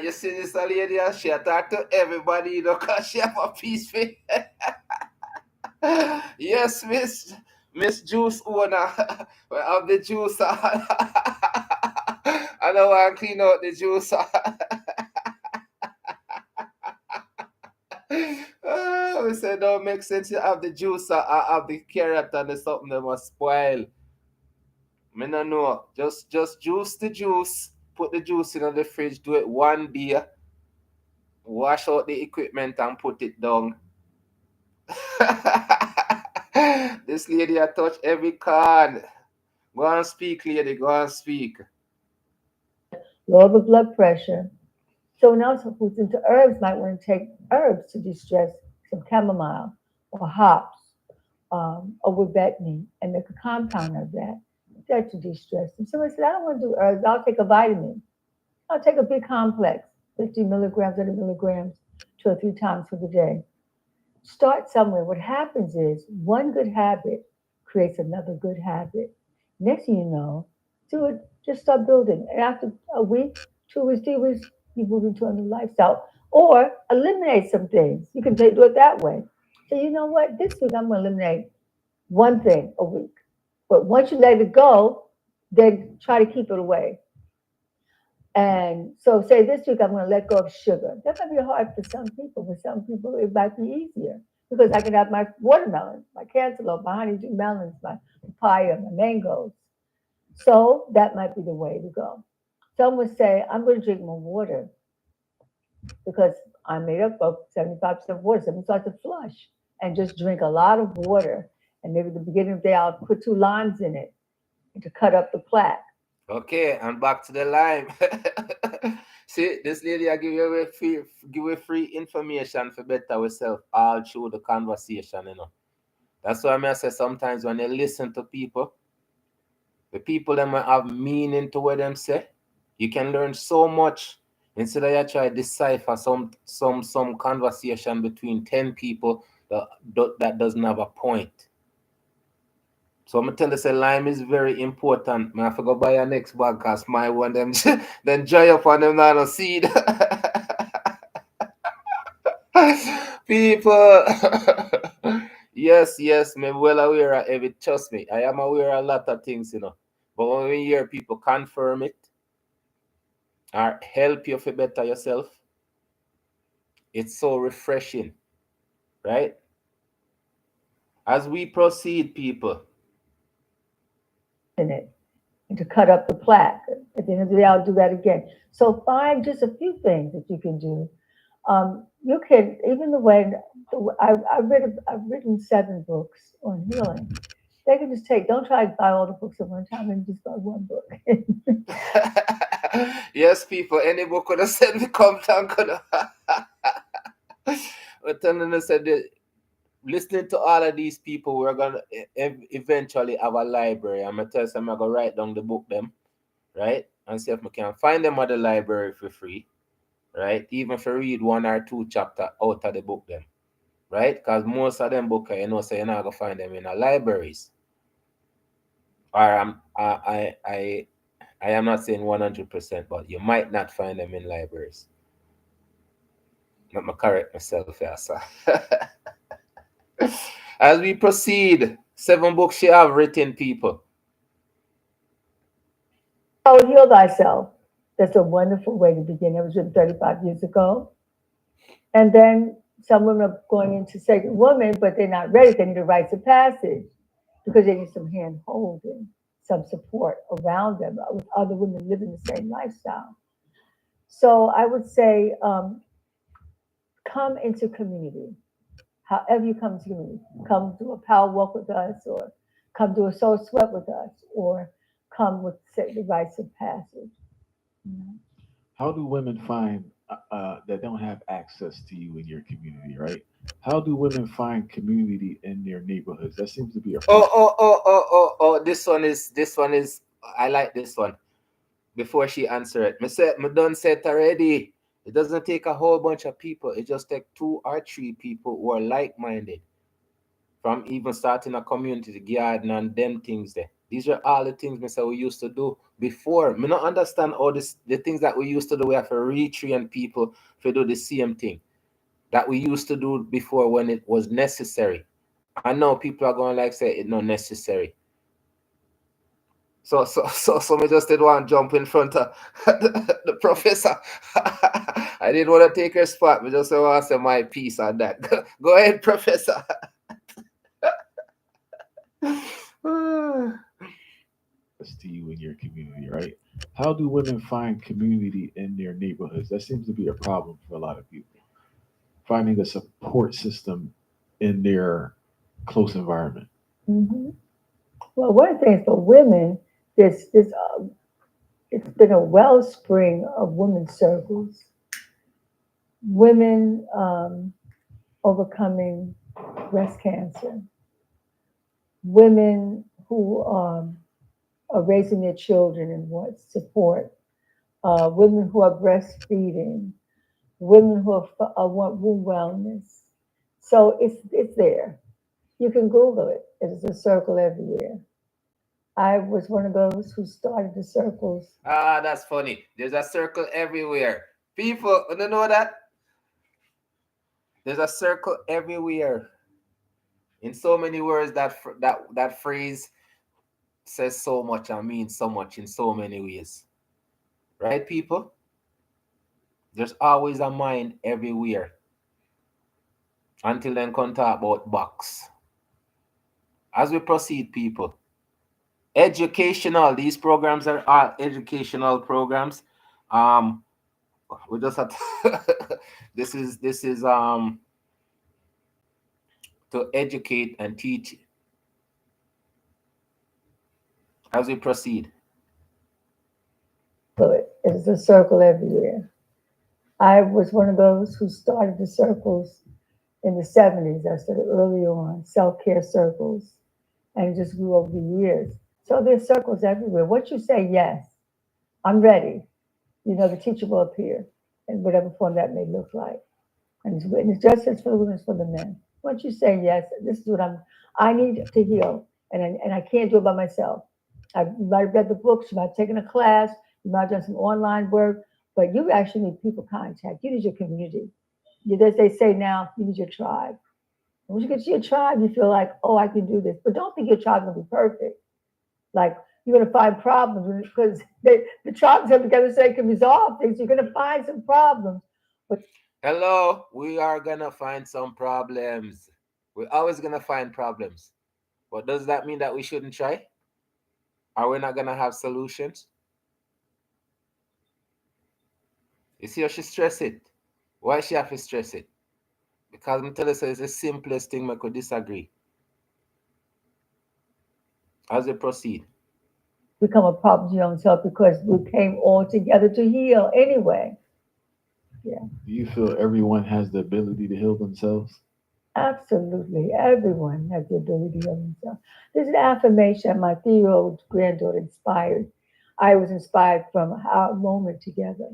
You see this lady, she talk to everybody, because she have a peace fit. Yes, Miss Juice owner. We have the juicer. I don't want to clean out the juicer. We say don't make sense. You have the juicer, I have the carrot, and the something that must spoil. Me no know. Just juice the juice. Put the juice in the fridge. Do it one day. Wash out the equipment and put it down. This lady I touch every can. Go and speak, lady. Go and speak. lower the blood pressure. Someone else who's into herbs might want to take herbs to de-stress, some chamomile or hops or verbetine and make a compound of that. That to de-stress. And somebody said, I don't want to do herbs. I'll take a vitamin. I'll take a big complex, 50 milligrams, 100 milligrams, 2 or 3 times for the day. Start somewhere. What happens is one good habit creates another good habit. Next thing you know, do it, just start building. And after a week, 2 weeks, 3 weeks, you move into a new lifestyle. Or eliminate some things. You can do it that way. So you know what? This week I'm going to eliminate one thing a week. But once you let it go, then try to keep it away. And so say this week I'm going to let go of sugar. That might be hard for some people. For some people, it might be easier because I can have my watermelon, my cantaloupe, my honeydew melons, my papaya, my mangoes. So that might be the way to go. Some would say, I'm going to drink more water because I'm made up of 75% water. Some start to flush and just drink a lot of water. And maybe at the beginning of the day, I'll put 2 limes in it to cut up the plaque. Okay, and back to the lime. See, this lady I give you free information for better yourself all through the conversation, That's why I say sometimes when you listen to people, the people that might have meaning to what them say, you can learn so much instead of you try to decipher some conversation between 10 people that doesn't have a point. So I'm gonna tell you, say lime is very important. Man, I forgot buy your next bag cause my one them then dry up on them not a seed. People. Yes, me well aware of it. Trust me, I am aware of a lot of things. But when we hear people confirm it or help you to better yourself, it's so refreshing, right? As we proceed, people. In it and to cut up the plaque. At the end of the day, I'll do that again. So find just a few things that you can do. You can even the way I've written 7 books on healing. They can just take. Don't try to buy all the books at one time and just buy one book. Yes, people, any book could have said me come down could have. But then I said that listening to all of these people, we're gonna eventually have a library. I'm gonna tell you, I'm gonna write down the book them, right? And see if we can find them at the library for free, right? Even if you read 1 or 2 chapter out of the book them, right? Because most of them book, so you're not gonna find them in the libraries. Or I am not saying 100%, but you might not find them in libraries. Let me correct myself here, sir. As we proceed, 7 books she have written, people. Oh, heal thyself. That's a wonderful way to begin. It was written 35 years ago. And then some women are going into Sacred Woman, but they're not ready. They need a rites of passage because they need some hand holding, some support around them with other women living the same lifestyle. So I would say come into community. However you come into community, come do a power walk with us, or come do a soul sweat with us, or come with the rites of passage. You know? How do women find that don't have access to you in your community, right? How do women find community in their neighborhoods? That seems to be a Oh, problem. oh, oh, oh, oh, oh. This one is I like this one. Before she answer it, me done said already. It doesn't take a whole bunch of people. It just take 2 or 3 people who are like-minded. From even starting a community garden and them things there. These are all the things me say we used to do before. Me not understand all this the things that we used to do. We have to retrain people to do the same thing that we used to do before when it was necessary. I know people are going like say it's not necessary. So me just did want to jump in front of the professor. I didn't want to take her spot. Me just want to say my piece on that. Go ahead, professor. To you in your community, right? How do women find community in their neighborhoods? That seems to be a problem for a lot of people. Finding a support system in their close environment. Mm-hmm. Well, one of the things for women, it's been a wellspring of women's circles. women overcoming breast cancer, women who are raising their children and want support, women who are breastfeeding, women who want womb wellness. So it's there. You can Google it. It's a circle everywhere. I was one of those who started the circles. Ah, that's funny. There's a circle everywhere. People, you know that? There's a circle everywhere. In so many words, that phrase says so much and means so much in so many ways. Right, people? There's always a mind everywhere. Until then, come talk about box. As we proceed, people, educational. These programs are all educational programs. Um, we just have to this is to educate and teach as we proceed. It's a circle everywhere. I was one of those who started the circles in the 70s. I started early on, self care circles, and it just grew over the years. So there's circles everywhere. Once you say yes, I'm ready, the teacher will appear in whatever form that may look like. And it's just as for the women as for the men. Once you say yes, this is what I need to heal, and I can't do it by myself. You might have read the books, you might have taken a class, you might have done some online work, but you actually need people contact. You need your community. As they say now, you need your tribe. And when you get to your tribe, you feel like, oh, I can do this. But don't think your tribe's gonna be perfect. Like you're gonna find problems because the tribes have together so they can resolve things. You're gonna find some problems, but Hello, we are gonna find some problems. We're always gonna find problems. But does that mean that we shouldn't try? Are we not gonna have solutions? You see how she stress it? Why she have to stress it? Because I'm telling you, it's the simplest thing I could disagree. As we proceed. become a problem to your own self because we came all together to heal anyway. Yeah, Do you feel everyone has the ability to heal themselves? absolutely. Everyone has the ability to heal themselves. This is an affirmation my 3-year old granddaughter inspired. I was inspired from our moment together.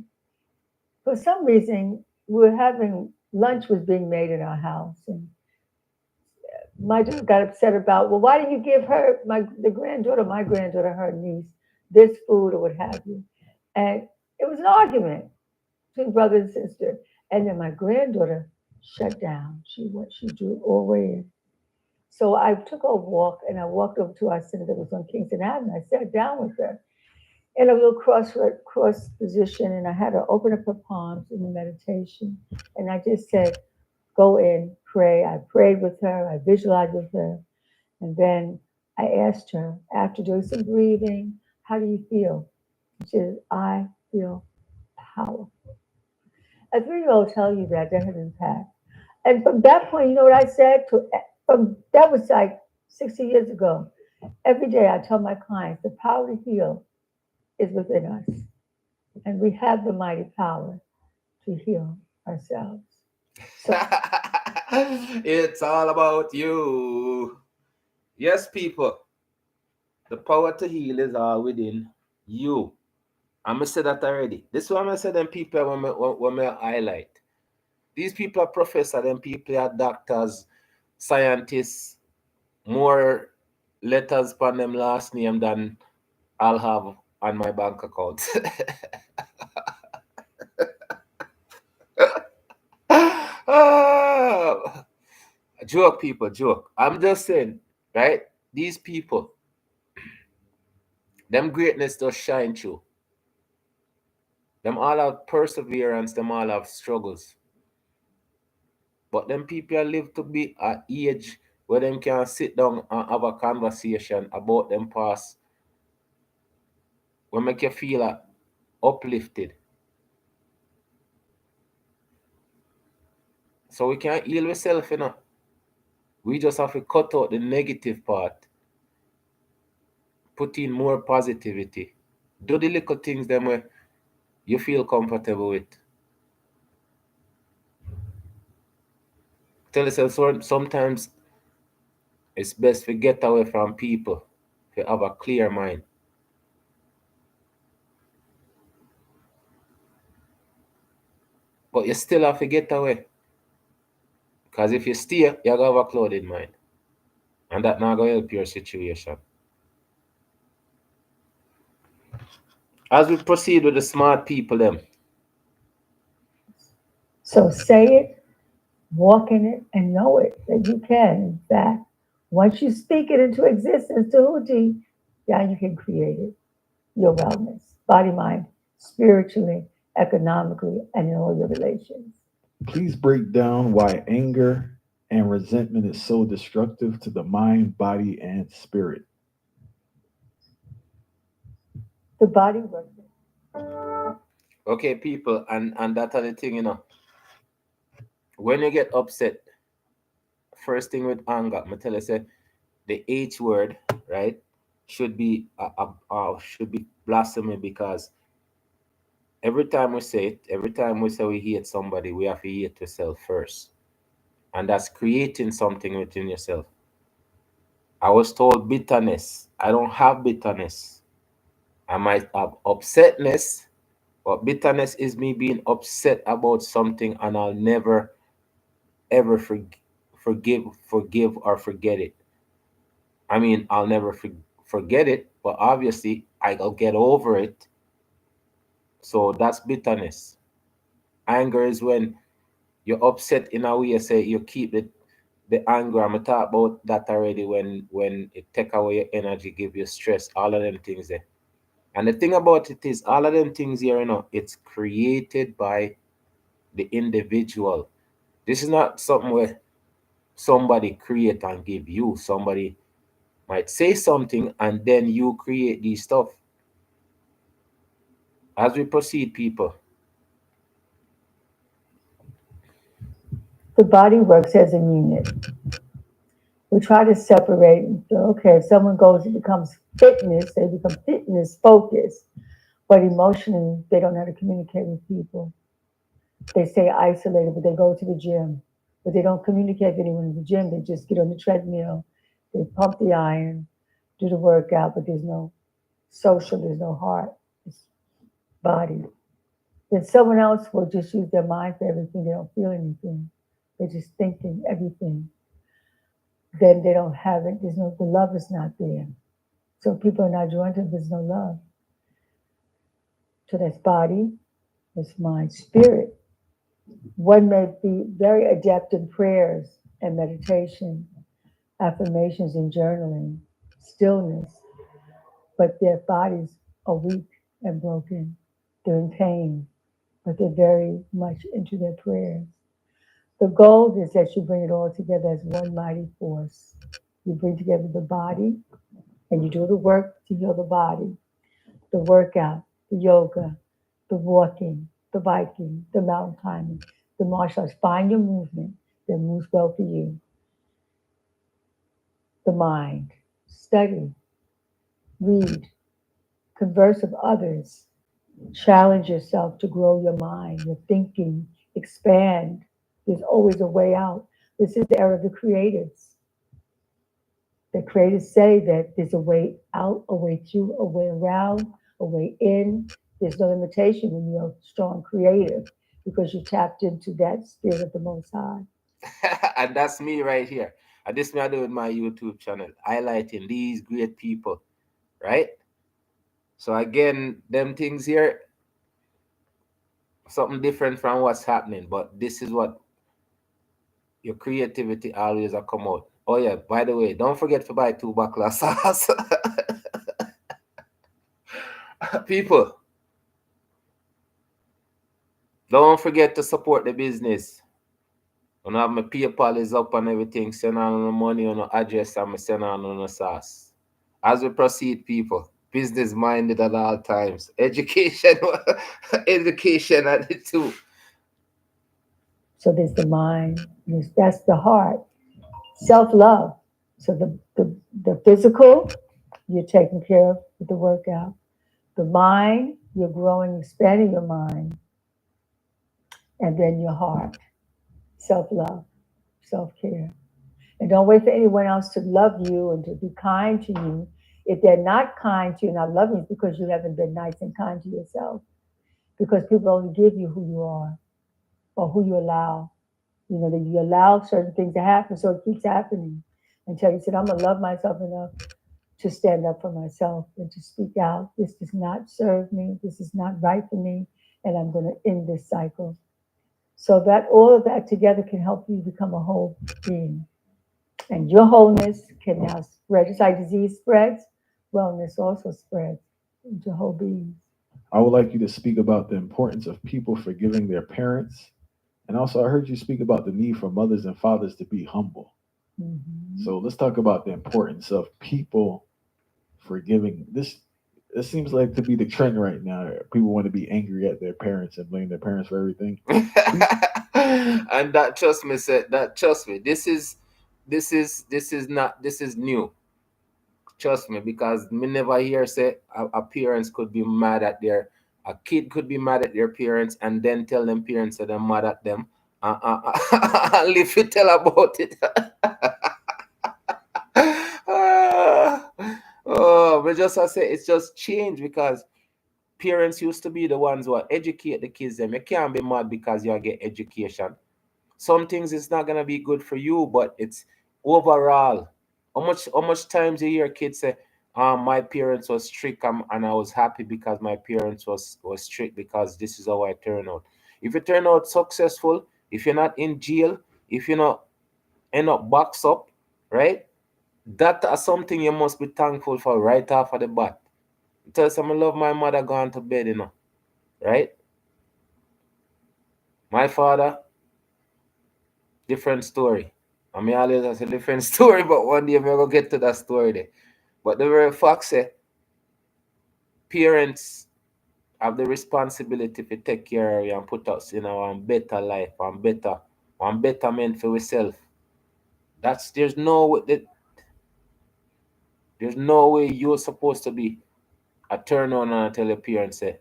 For some reason, we were having lunch was being made in our house, and my daughter got upset about, well, why didn't you give my granddaughter, her niece, this food or what have you? And it was an argument between brother and sister. And then my granddaughter shut down. She drew all the way in. So I took a walk and I walked over to our center that was on Kingston Avenue. I sat down with her in a little cross position, and I had her open up her palms in the meditation. And I just said, go in, pray. I prayed with her, I visualized with her. And then I asked her, after doing some breathing, how do you feel? She said, I feel powerful. A 3-year old tell you that had impact. And from that point, you know what I said? From that was like 60 years ago. Every day I tell my clients the power to heal is within us. And we have the mighty power to heal ourselves. So It's all about you. Yes, people. The power to heal is all within you. I'm gonna say that already. This is what I'm gonna say. Them people when I highlight. These people are professors. Them people are doctors, scientists. More letters on them last name than I'll have on my bank account. Ah, joke, people, joke. I'm just saying, right? These people, them greatness does shine through. Them all have perseverance, them all have struggles. But them people live to be at age where them can sit down and have a conversation about them past will make you feel uplifted. So we can't heal ourselves, We just have to cut out the negative part, put in more positivity. Do the little things them where you feel comfortable with. Tell yourself sometimes it's best to get away from people, to have a clear mind. But you still have to get away. Because if you stay, you're gonna have a clouded mind. And that not gonna help your situation. As we proceed with the smart people them. So say it, walk in it, and know it that you can. In fact, once you speak it into existence, Tahuti, now you can create it. Your wellness, body, mind, spiritually, economically, and in all your relations. Please break down why anger and resentment is so destructive to the mind, body, and spirit. The body works. Okay, people, and that are the thing, when you get upset, first thing with anger, I tell you say the H word, right, should be should be blasphemy because every time we say it, every time we say we hate somebody, we have to hate yourself first. And that's creating something within yourself. I was told bitterness. I don't have bitterness. I might have upsetness, but bitterness is me being upset about something and I'll never ever forgive or forget it. I mean, I'll never forget it, but obviously I'll get over it. So that's bitterness. Anger is when you're upset in a way you say you keep the anger. I'm talk about that already when it take away your energy, give you stress, all of them things there. And the thing about it is all of them things here, it's created by the individual. This is not something where somebody create and give you. Somebody might say something and then you create these stuff. As we proceed, people. The body works as a unit. We try to separate. Okay, if someone goes and becomes fitness, they become fitness focused, but emotionally they don't know how to communicate with people. They stay isolated, but they go to the gym, but they don't communicate with anyone in the gym. They just get on the treadmill, they pump the iron, do the workout, but there's no social, there's no heart, it's body. Then someone else will just use their mind for everything. They don't feel anything. They're just thinking everything. Then they don't have it. The love is not there. So people are not joined if there's no love. So that's body, that's mind, spirit. One may be very adept in prayers and meditation, affirmations and journaling, stillness, but their bodies are weak and broken. They're in pain, but they're very much into their prayers. The goal is that you bring it all together as one mighty force. You bring together the body and you do the work to heal the body, the workout, the yoga, the walking, the biking, the mountain climbing, the martial arts. Find your movement that moves well for you. The mind. Study, read, converse with others, challenge yourself to grow your mind, your thinking, expand. There's always a way out. This is the era of the creatives. The creators say that there's a way out, a way through, a way around, a way in. There's no limitation when you're strong creative because you tapped into that spirit of the Most High. And that's me right here. And this me I do with my YouTube channel, highlighting these great people, right? So again, them things here, something different from what's happening, but this is what your creativity always a come out. Oh yeah, by the way, don't forget to buy 2 buckler sauce. People, don't forget to support the business. I have my PayPal is up and everything. Send on the money on the address and I send on the sauce. As we proceed, people, business minded at all times. Education, education at the two. So there's the mind, that's the heart, self love. So the physical, you're taking care of with the workout. The mind, you're growing, expanding your mind. And then your heart, self love. self-care. And don't wait for anyone else to love you and to be kind to you. If they're not kind to you, not loving you, it's because you haven't been nice and kind to yourself. Because people only give you who you are or who you allow. You know, that you allow certain things to happen, so it keeps happening until you said, I'm gonna love myself enough to stand up for myself and to speak out. This does not serve me. This is not right for me, and I'm gonna end this cycle. So that all of that together can help you become a whole being. And your wholeness can now spread. Just like disease spreads, wellness also spreads into whole beings. I would like you to speak about the importance of people forgiving their parents. And also, I heard you speak about the need for mothers and fathers to be humble. Mhm. So let's talk about the importance of people forgiving. This seems like to be the trend right now. People want to be angry at their parents and blame their parents for everything. Please, And that trust me, said that trust me. This is new. Trust me, because me never hear say a parents could be mad at their a kid could be mad at their parents and then tell them parents that they're mad at them. And if you tell about it. Ah, oh, but just I say it's just changed because parents used to be the ones who are educate the kids. Them you can't be mad because you get education. Some things it's not gonna be good for you, but it's overall. How much times you hear kids say, my parents was strict and I was happy because my parents was strict because this is how I turn out. If you turn out successful, if you're not in jail, if you not end up box up, right? That is something you must be thankful for right off of the bat. Tell some I love my mother gone to bed, right? My father, different story. I mean, always has a different story, but one day we're gonna get to that story there. But the very fact say, parents have the responsibility to take care of you and put us in a better life, one better man for ourselves. That's there's no way you're supposed to be a turn on and tell your parents say,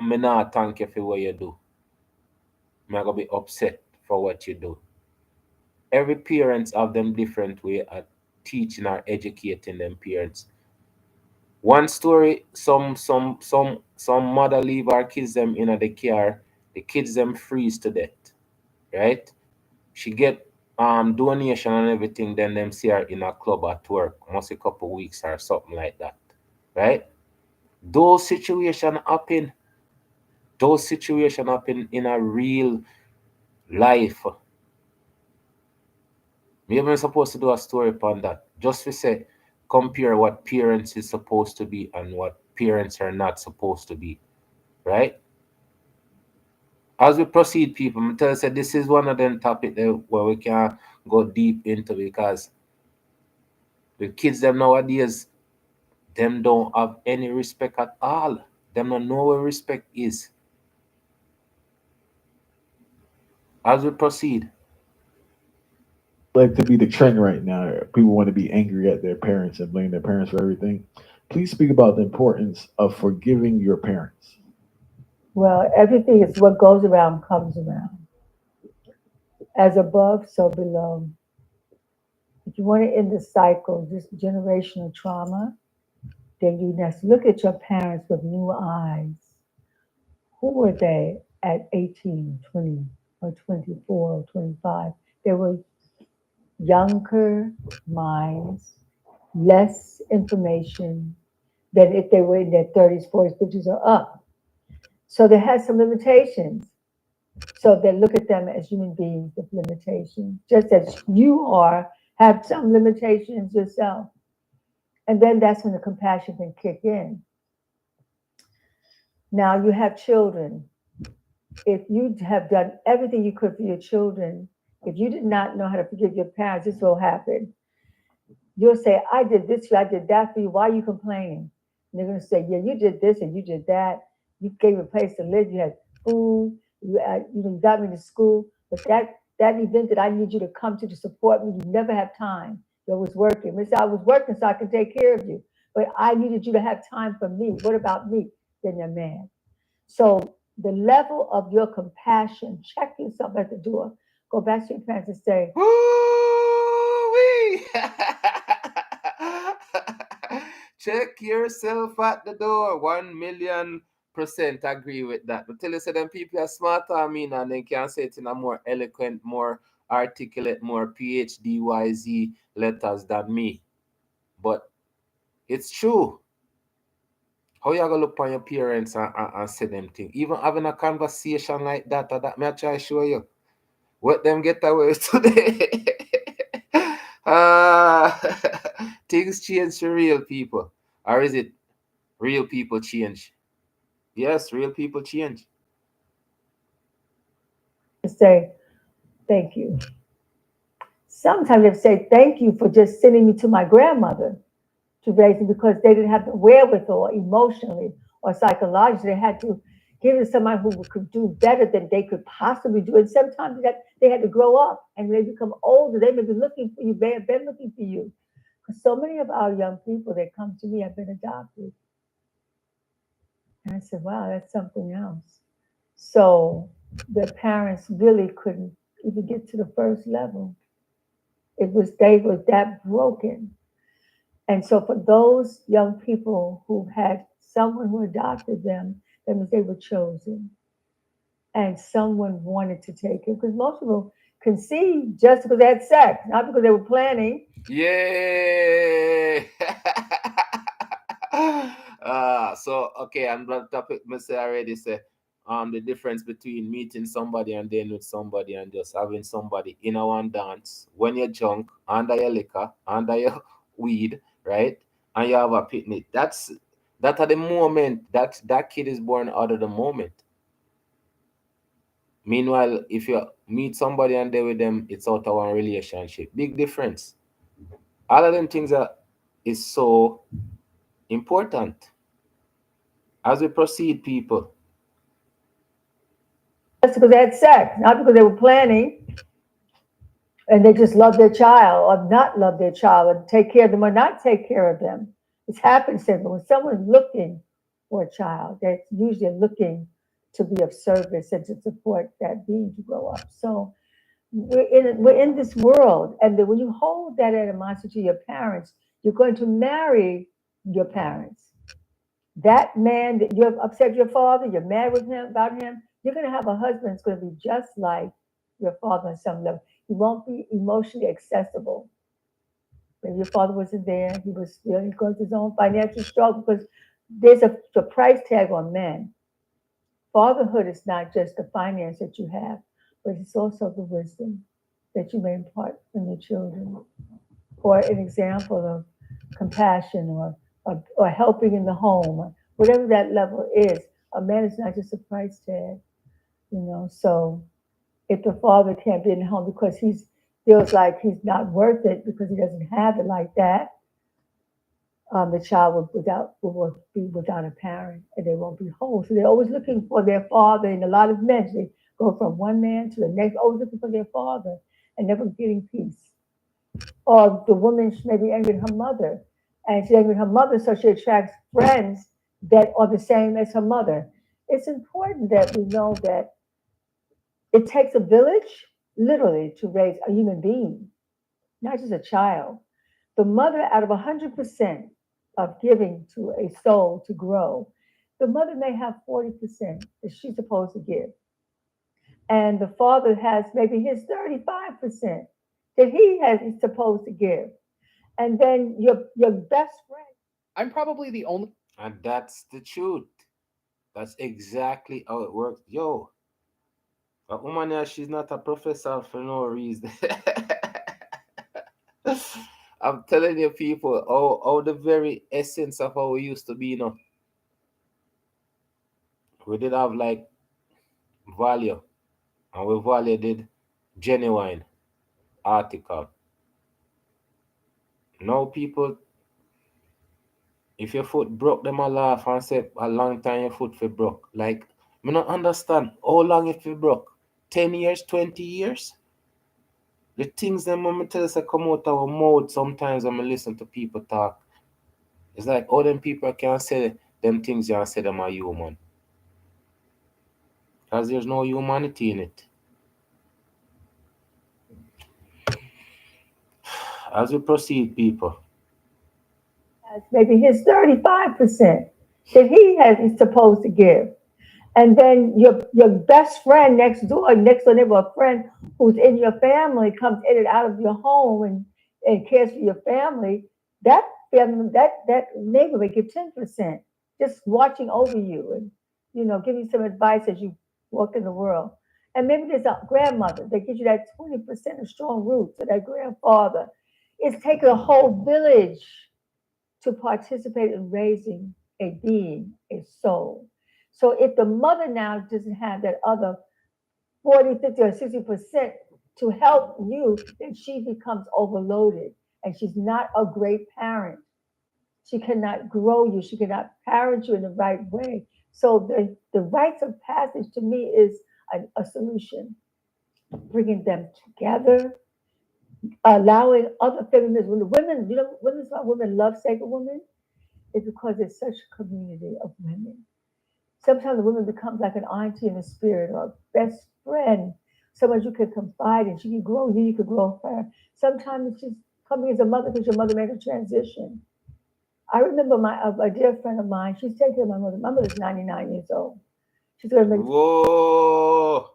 me not thank you for what you do. I'm gonna be upset for what you do. Every parents have them different way at teaching or educating them parents. One story, some mother leave her kids them in the car, the kids them freeze to death, right? She get donation and everything, then them see her in a club at work, almost a couple weeks or something like that. Right? Those situation happen. Those situation happen in a real life. We even supposed to do a story upon that. Just to say, compare what parents is supposed to be and what parents are not supposed to be. Right? As we proceed, people, I'm tell you, say this is one of them topic that where we can go deep into because the kids them nowadays, them don't have any respect at all. Them don't know where respect is. As we proceed. like to be the trend right now. People want to be angry at their parents and blame their parents for everything. Please speak about the importance of forgiving your parents. Well, everything is what goes around comes around. As above, so below. If you want to end the cycle, this generational trauma, then you next look at your parents with new eyes. Who were they at 18, 20, or 24, or 25? They were younger minds, less information than if they were in their 30s, 40s, 50s, or up. So they had some limitations. So they look at them as human beings with limitations, just as you have some limitations yourself. And then that's when the compassion can kick in. Now you have children. If you have done everything you could for your children, if you did not know how to forgive your parents, this will happen. You'll say, I did this for you, I did that for you. Why are you complaining? And they're going to say, yeah, you did this and you did that. You gave me a place to live. You had food. You got me to school. But that event that I need you to come to support me, you never have time. You was working. They say, I was working so I could take care of you. But I needed you to have time for me. What about me? Then they're mad. So the level of your compassion, check yourself at the door. Go back to your parents and say, Woo-wee. Check yourself at the door. 1,000,000% agree with that. But tell you, say them people are smarter than me and they can say it in a more eloquent, more articulate, more PhDYZ letters than me. But it's true. How you gonna look on your parents and say them things? Even having a conversation like that, or that may I try to show you. What them get away with today? uh, things change for real people. Or is it real people change? Yes, real people change. say, thank you. Sometimes they say, thank you for just sending me to my grandmother to raise me because they didn't have the wherewithal emotionally or psychologically. They had to give it to somebody who could do better than they could possibly do. And sometimes that they had to grow up. And when they become older, they may be looking for you. They have been looking for you. Because so many of our young people that come to me have been adopted. And I said, wow, that's something else. So the parents really couldn't even get to the first level. It was they were that broken. And so for those young people who had someone who adopted them, that means they were chosen. And someone wanted to take it. Because most people conceived just because they had sex, not because they were planning. Yeah. So okay, I'm on topic. Mr. already say the difference between meeting somebody and then with somebody and just having somebody in a one dance when you're drunk, under your liquor, under your weed, right? And you have a picnic. That at the moment that kid is born out of the moment. Meanwhile, if you meet somebody and they with them, it's out of one relationship. Big difference. All of them things are is so important as we proceed, people. Just because they had sex, not because they were planning and they just love their child or not love their child or take care of them or not take care of them. It's happened simple. When someone's looking for a child, they're usually looking to be of service and to support that being to grow up. So we're in this world, and then when you hold that animosity to your parents, you're going to marry your parents. That man that you're upset with your father, you're mad with him about him, you're going to have a husband that's going to be just like your father on some level. He won't be emotionally accessible. Maybe your father wasn't there. He was still going through his own financial struggle because there's a price tag on men. Fatherhood is not just the finance that you have, but it's also the wisdom that you may impart on your children, or an example of compassion or helping in the home, or whatever that level is. A man is not just a price tag. So if the father can't be in the home because he feels like he's not worth it because he doesn't have it like that, the child will be without a parent and they won't be whole. So they're always looking for their father. And a lot of men, they go from one man to the next, always looking for their father and never getting peace. Or the woman may be angry at her mother, and she's angry at her mother, so she attracts friends that are the same as her mother. It's important that we know that it takes a village, literally, to raise a human being, not just a child. The mother, out of 100% of giving to a soul to grow, the mother may have 40% that she's supposed to give. And the father has maybe his 35% that he's supposed to give. And then your best friend. I'm probably the only. And that's the truth. That's exactly how it works. Yo, a woman here, she's not a professor for no reason. I'm telling you, people, how the very essence of how we used to be. We did have like value, and we value did genuine article. Now, people, if your foot broke, them a laugh and say a long time your foot for broke. Like, me not understand how long it for broke. 10 years, 20 years. The things them when me tell us come out our mouth sometimes when me listen to people talk. It's like all them people can say them things you and say them are human. Because there's no humanity in it. As we proceed, people. maybe his 35% that he's supposed to give. And then your best friend next door neighbor, a friend who's in your family comes in and out of your home and cares for your family, that that neighbor may give 10%, just watching over you and give you some advice as you walk in the world. And maybe there's a grandmother that gives you that 20% of strong roots, or that grandfather. It's taking a whole village to participate in raising a being, a soul. So if the mother now doesn't have that other 40, 50, or 60% to help you, then she becomes overloaded and she's not a great parent. She cannot grow you, she cannot parent you in the right way. So the rites of passage to me is a solution, bringing them together, allowing other feminists, when the women, women's why women love Sacred Women, is because it's such a community of women. Sometimes the woman becomes like an auntie in the spirit or a best friend, someone you can confide in. She can grow you, you can grow her. Sometimes it's just coming as a mother because your mother made a transition. I remember a dear friend of mine, she's taking care of my mother. My mother's 99 years old. She's going to make. Whoa!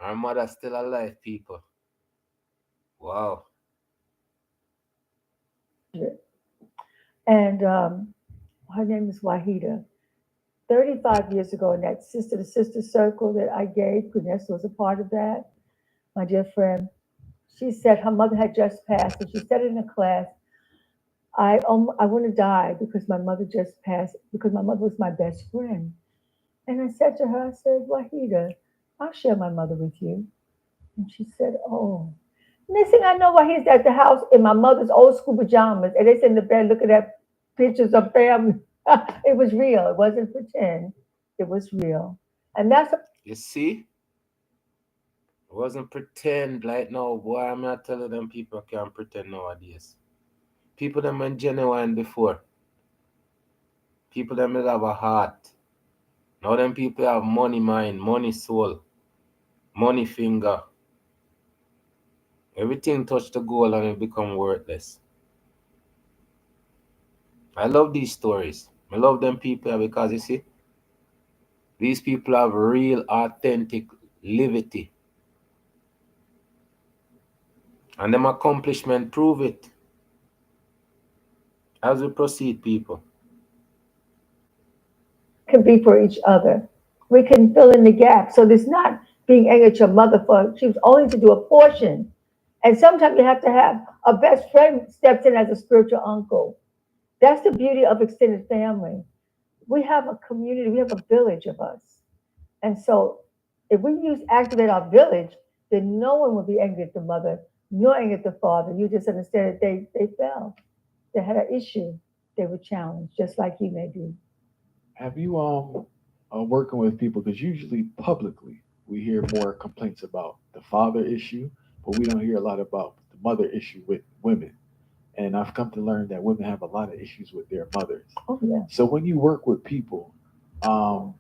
Our mother's still alive, people. Wow. And her name is Wahida. 35 years ago, in that sister to sister circle that I gave, Vanessa was a part of that, my dear friend, she said her mother had just passed, and she said in a class, I want to die because my mother just passed, because my mother was my best friend. And I said to her, I said, Wahida, I'll share my mother with you. And she said, oh. Next thing I know, Wahida's at the house in my mother's old school pajamas, and it's in the bed looking at pictures of family. It was real. It wasn't pretend. It was real. And that's You see? It wasn't pretend like no boy. I'm not telling them people can't pretend nowadays. People them were genuine before. People them will have a heart. Now them people have money mind, money soul, money finger. Everything touch the goal and it become worthless. I love these stories. I love them people because you see, these people have real, authentic liberty. And them accomplishment prove it. As we proceed, people. can be for each other. We can fill in the gap. So there's not being angry at your mother for she was only to do a portion. And sometimes you have to have a best friend steps in as a spiritual uncle. That's the beauty of extended family. We have a community, we have a village of us. And so if we use activate our village, then no one will be angry at the mother, nor angry at the father. You just understand that they fell. They had an issue. They were challenged, just like you may be. Have you working with people, because usually publicly we hear more complaints about the father issue, but we don't hear a lot about the mother issue with women. And I've come to learn that women have a lot of issues with their mothers. Oh, yeah. So when you work with people, um,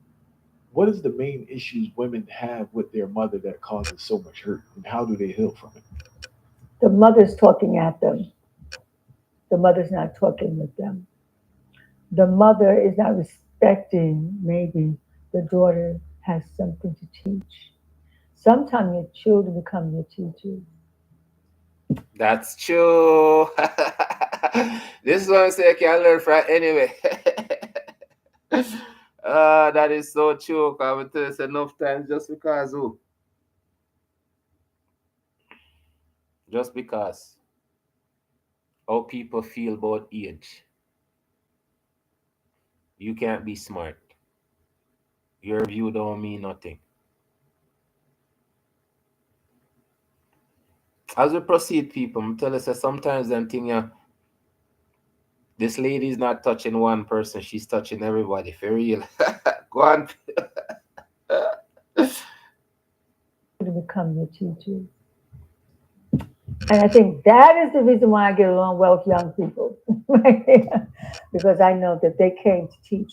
what is the main issues women have with their mother that causes so much hurt, and how do they heal from it? The mother's talking at them. The mother's not talking with them. The mother is not respecting, maybe the daughter has something to teach. Sometimes your children become your teachers. That's true. This is what I'm saying. I can learn from anyway. That is so true. I will tell you enough times just because who? Just because how people feel about age. You can't be smart. Your view don't mean nothing. As we proceed, people, I'm telling you sometimes them thing this lady is not touching one person, she's touching everybody for real. Go on. To become your teachers. And I think that is the reason why I get along well with young people. Because I know that they came to teach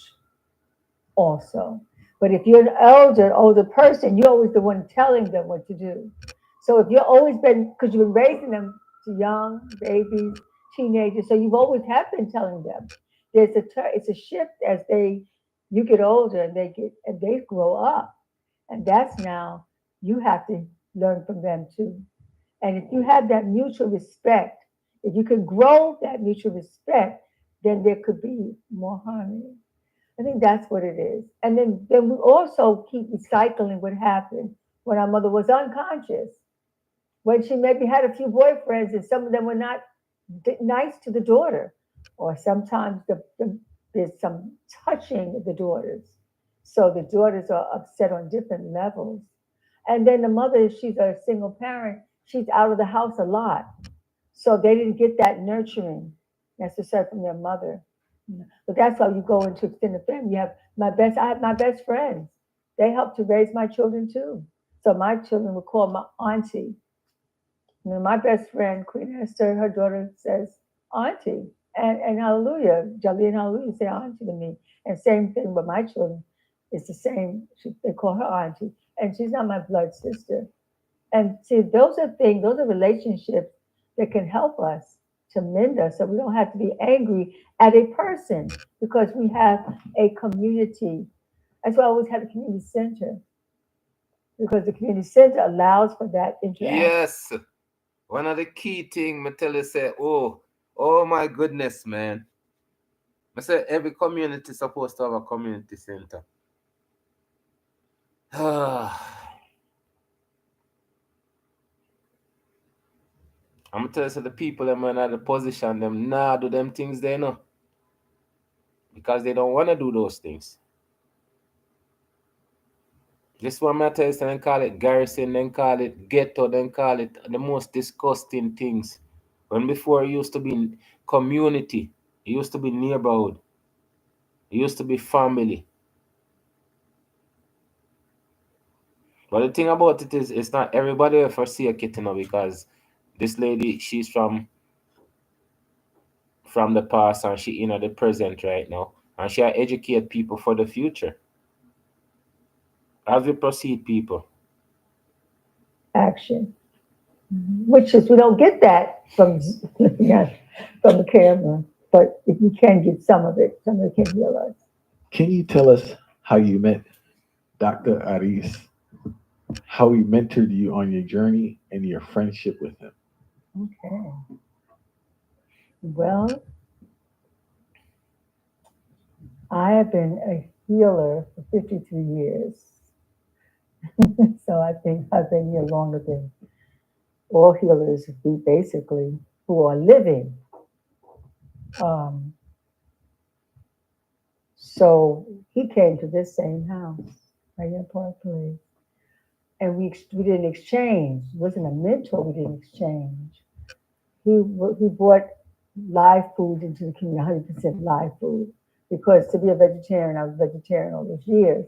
also. But if you're an older person, you're always the one telling them what to do. So if you're always been, because you've been raising them young babies, teenagers. So you've always have been telling them. It's a shift as you get older and they grow up, and that's now you have to learn from them too. And if you have that mutual respect, if you can grow that mutual respect, then there could be more harmony. I think that's what it is. And then we also keep recycling what happened when our mother was unconscious, when she maybe had a few boyfriends and some of them were not nice to the daughter, or sometimes there's some touching of the daughters. So the daughters are upset on different levels. And then the mother, if she's a single parent, she's out of the house a lot. So they didn't get that nurturing necessary from their mother. But that's how you go into extended family. I have my best friends. They helped to raise my children too. So my children would call my auntie. My best friend, Queen Esther, her daughter says auntie. And hallelujah, Jolene hallelujah say auntie to me. And same thing with my children. It's the same. They call her auntie. And she's not my blood sister. And see, those are relationships that can help us to mend us so we don't have to be angry at a person because we have a community. That's why I always have a community center because the community center allows for that interaction. Yes. One of the key thing me tell you say, oh my goodness, man. I say every community supposed to have a community center. I'm gonna tell you, so the people them in the position them do them things they know because they don't want to do those things. This one I tell you, so then call it garrison, then call it ghetto, then call it the most disgusting things. When before it used to be community, it used to be neighborhood, it used to be family. But the thing about it is, it's not everybody will forsake it, because this lady, she's from the past and she in the present right now, and she educate people for the future. As we proceed, people. Action, which is we don't get that from yeah, from the camera, but if you can get some of it, somebody can heal us. Can you tell us how you met Dr. Aris, how he mentored you on your journey and your friendship with him? Okay. Well, I have been a healer for 53 years. So I think I've been here longer than all healers, basically, who are living. Um, so he came to this same house, right here in Park Place. And we didn't exchange. It wasn't a mentor, we didn't exchange. He brought live food into the community, 100% live food. Because to be a vegetarian, I was vegetarian all those years.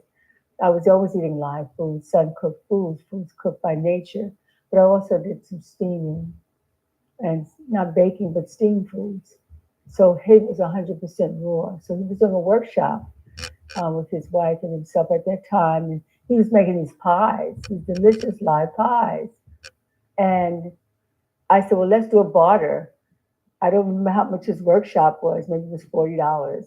I was always eating live food, sun cooked foods cooked by nature. But I also did some steaming and not baking, but steamed foods. So his was 100% raw. So he was doing a workshop with his wife and himself at that time. And he was making these pies, these delicious live pies. And I said, well, let's do a barter. I don't remember how much his workshop was. Maybe it was $40.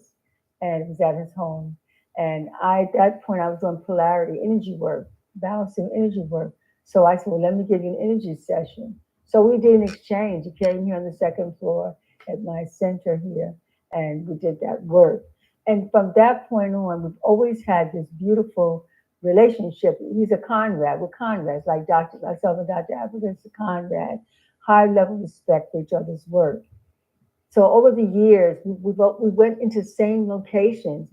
And it was at his home. And at that point, I was doing polarity energy work, balancing energy work. So I said, well, let me give you an energy session. So we did an exchange. He came here on the second floor at my center here, and we did that work. And from that point on, we've always had this beautiful relationship. He's a Conrad. We're Conrads, like myself and Dr. Africa's a Conrad. High level respect for each other's work. So over the years, we went into same locations.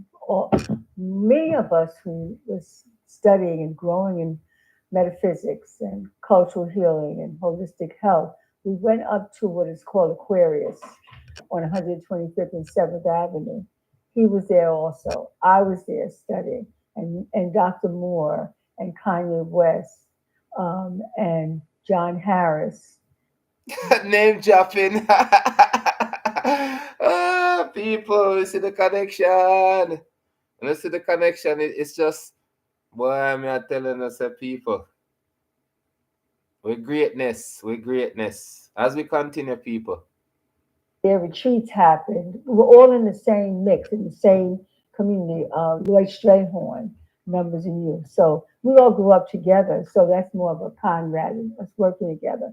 Many of us who was studying and growing in metaphysics and cultural healing and holistic health, we went up to what is called Aquarius on 125th and 7th Avenue. He was there also. I was there studying, and Dr. Moore and Kanye West and John Harris. Name dropping. People, you see the connection. You see the connection. It's just, boy, I'm telling us, people. with greatness. As we continue, people. Their retreats happened. We were all in the same mix, in the same community. Lloyd Strayhorn, members and you. So we all grew up together. So that's more of a camaraderie, us working together.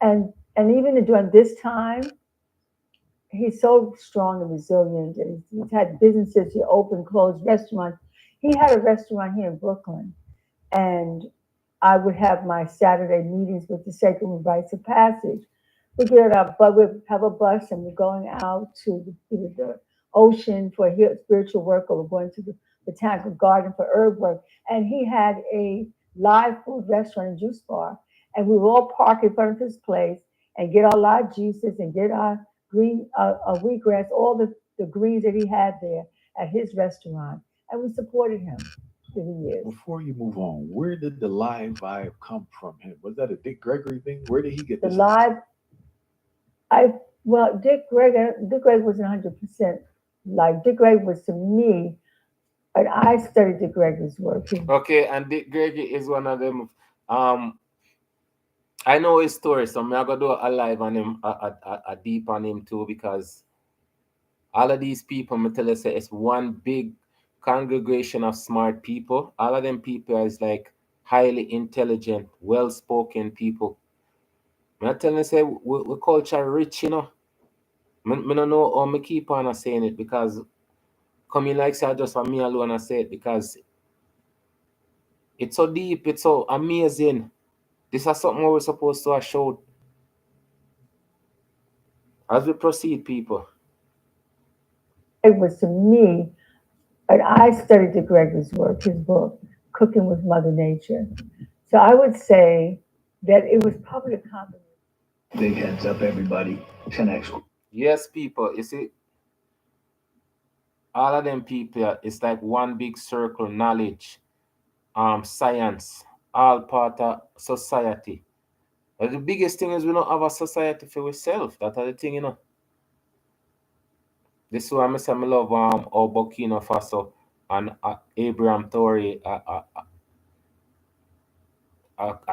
And even during this time, he's so strong and resilient. And he's had businesses, he opened, closed restaurants. He had a restaurant here in Brooklyn, and I would have my Saturday meetings with the Sacred Rites of Passage. We get up, but we have a bus and we're going out to either the ocean for spiritual work, or we're going to the botanical garden for herb work. And he had a live food restaurant and juice bar, and we would all park in front of his place and get our live juices and get our green wheatgrass, all the greens that he had there at his restaurant, and we supported him through the years. Before you move on, where did the live vibe come from him? Was that a Dick Gregory thing? Where did he get The this? live, I well, Dick Greg wasn't 100% like Dick Greg was to me, and I studied Dick Gregory's work. Okay, and Dick Gregory is one of them. Um, I know his story, so I'm gonna do a live on him, a deep on him too, because all of these people, I'm tell you, say it's one big congregation of smart people. All of them people is like highly intelligent, well-spoken people. I'm telling you, say we culture rich, you know. Me don't know how me keep on saying it, because coming like say just for me alone I say it, because it's so deep, it's so amazing. This is something we're supposed to show as we proceed, people. It was to me, and I studied Dick Gregory's work, his book, Cooking with Mother Nature. So I would say that it was probably a combination. Big heads up, everybody. 10x. Yes, people, you see, all of them people, it's like one big circle, knowledge, science, all part of society. But the biggest thing is we don't have a society for ourselves. That's the thing, you know. This is why I say I love our Burkina Faso and Abraham Tory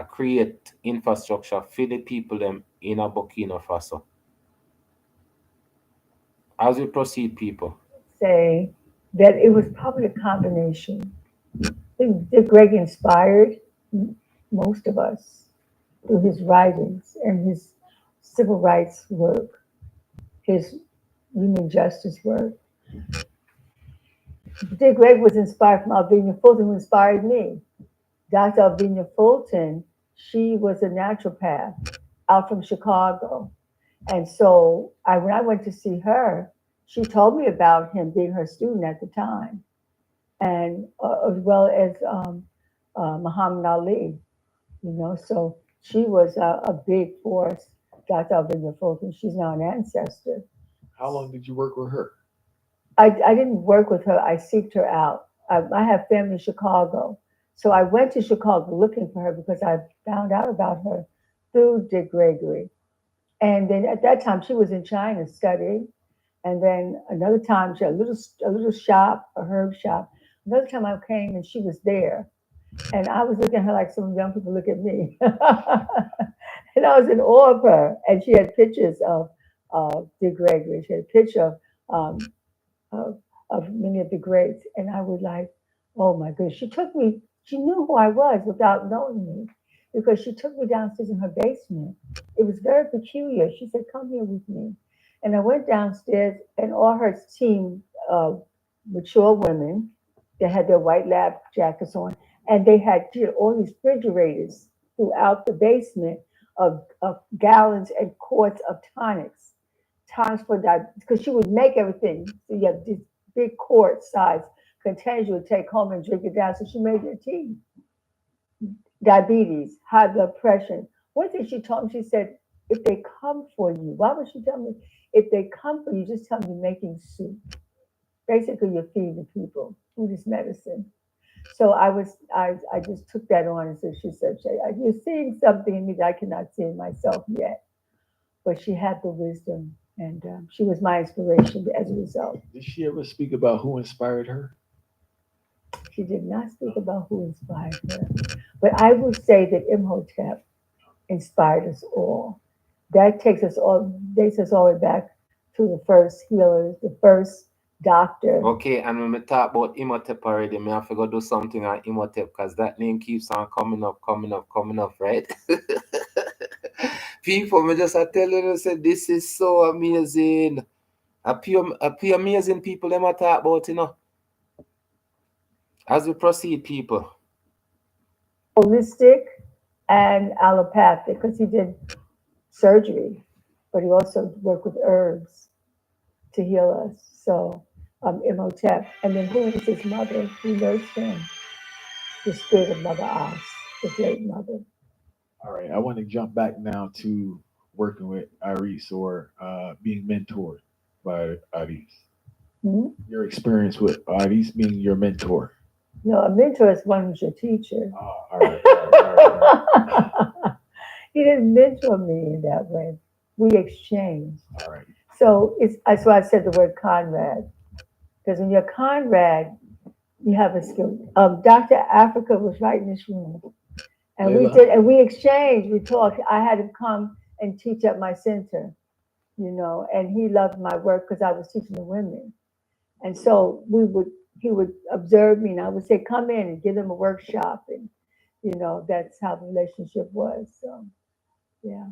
create infrastructure for the people them in a Burkina Faso. As we proceed, people. Say that it was probably a combination. I think Dick Gregory inspired most of us through his writings and his civil rights work, his human justice work. Dick Gregory was inspired from Alvina Fulton, who inspired me. Dr. Alvina Fulton, she was a naturopath out from Chicago. And so when I went to see her, she told me about him being her student at the time, and as well as Muhammad Ali, you know. So she was a big force, Dr. Alvina Fulton. She's now an ancestor. How long did you work with her? I didn't work with her. I seeked her out. I have family in Chicago. So I went to Chicago looking for her because I found out about her through Dick Gregory. And then at that time, she was in China studying. And then another time, she had a little shop, a herb shop. Another time I came and she was there. And I was looking at her like some young people look at me. And I was in awe of her. And she had pictures of Dick Gregory. She had a picture um, of, of many of the greats. And I was like, oh my goodness. She knew who I was without knowing me, because she took me downstairs in her basement. It was very peculiar. She said, come here with me. And I went downstairs, and all her team, mature women, they had their white lab jackets on, and they had all these refrigerators throughout the basement of gallons and quarts of tonics, tonics for that, because she would make everything. So you have these big quart size containers you would take home and drink it down. So she made their tea. Diabetes, high blood pressure. One thing she told me, she said, if they come for you, why would she tell me? If they come for you, just tell them you're making soup. Basically, you're feeding the people. Food is medicine. So I just took that on, and so she said, Shay, you're seeing something in me that I cannot see in myself yet. But she had the wisdom, and she was my inspiration as a result. Did she ever speak about who inspired her? She did not speak about who inspired her. But I will say that Imhotep inspired us all. That takes us all the way back to the first healers, the first doctor. Okay, and when we talk about Imhotep already, me have to go do something on Imhotep because that name keeps on coming up, coming up, coming up, right? People, me just I tell you, say this is so amazing. A pure amazing people them I talk about, as we proceed, people. Holistic and allopathic, because he did surgery, but he also worked with herbs to heal us. So, Imhotep. And then who is his mother? Who nursed him? The spirit of Mother Os, the great mother. All right, I want to jump back now to working with Iris or being mentored by Iris. Hmm? Your experience with Iris being your mentor. No, a mentor is one who's your teacher. Oh, all right, all right, all right, all right. He didn't mentor me in that way. We exchanged. All right. So that's why I said the word Conrad. Because when you're Conrad, you have a skill. Dr. Africa was right in this room. And Layla? we exchanged, we talked. I had him come and teach at my center, and he loved my work because I was teaching the women. And so he would observe me and I would say, come in and give him a workshop. And, that's how the relationship was. So, yeah.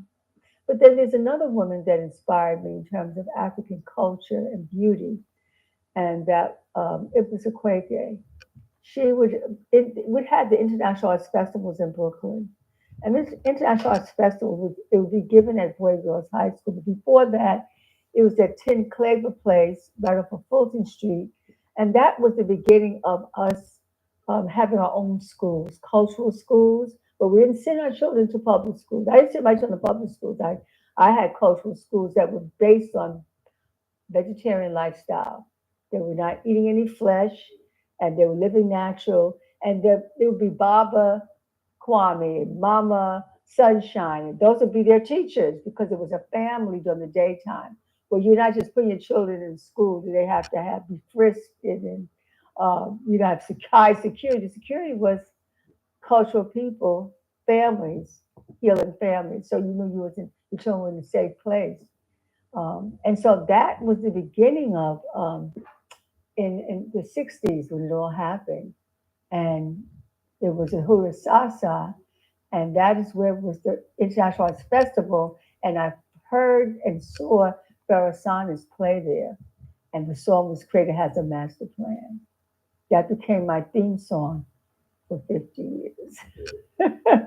But then there's another woman that inspired me in terms of African culture and beauty. And that it was a Quake. She would have the International Arts Festivals in Brooklyn. And this International Arts Festival would be given at Boy Girls High School. But before that, it was at Tin Claver Place, right off of Fulton Street. And that was the beginning of us having our own schools, cultural schools. But we didn't send our children to public schools. I didn't send my children to public schools. I had cultural schools that were based on vegetarian lifestyle. They were not eating any flesh and they were living natural. And there would be Baba Kwame and Mama Sunshine. And those would be their teachers because it was a family during the daytime. Well, you're not just putting your children in school, they have to be frisked and have high security. Security was cultural people, families, healing families. So you knew your children were in a safe place. And so that was the beginning of in the 60s when it all happened. And it was in Hurasasa, and that is where was the International Arts Festival. And I heard and saw Farasana's play there. And the song was Creator Has a Master Plan. That became my theme song for 50 years.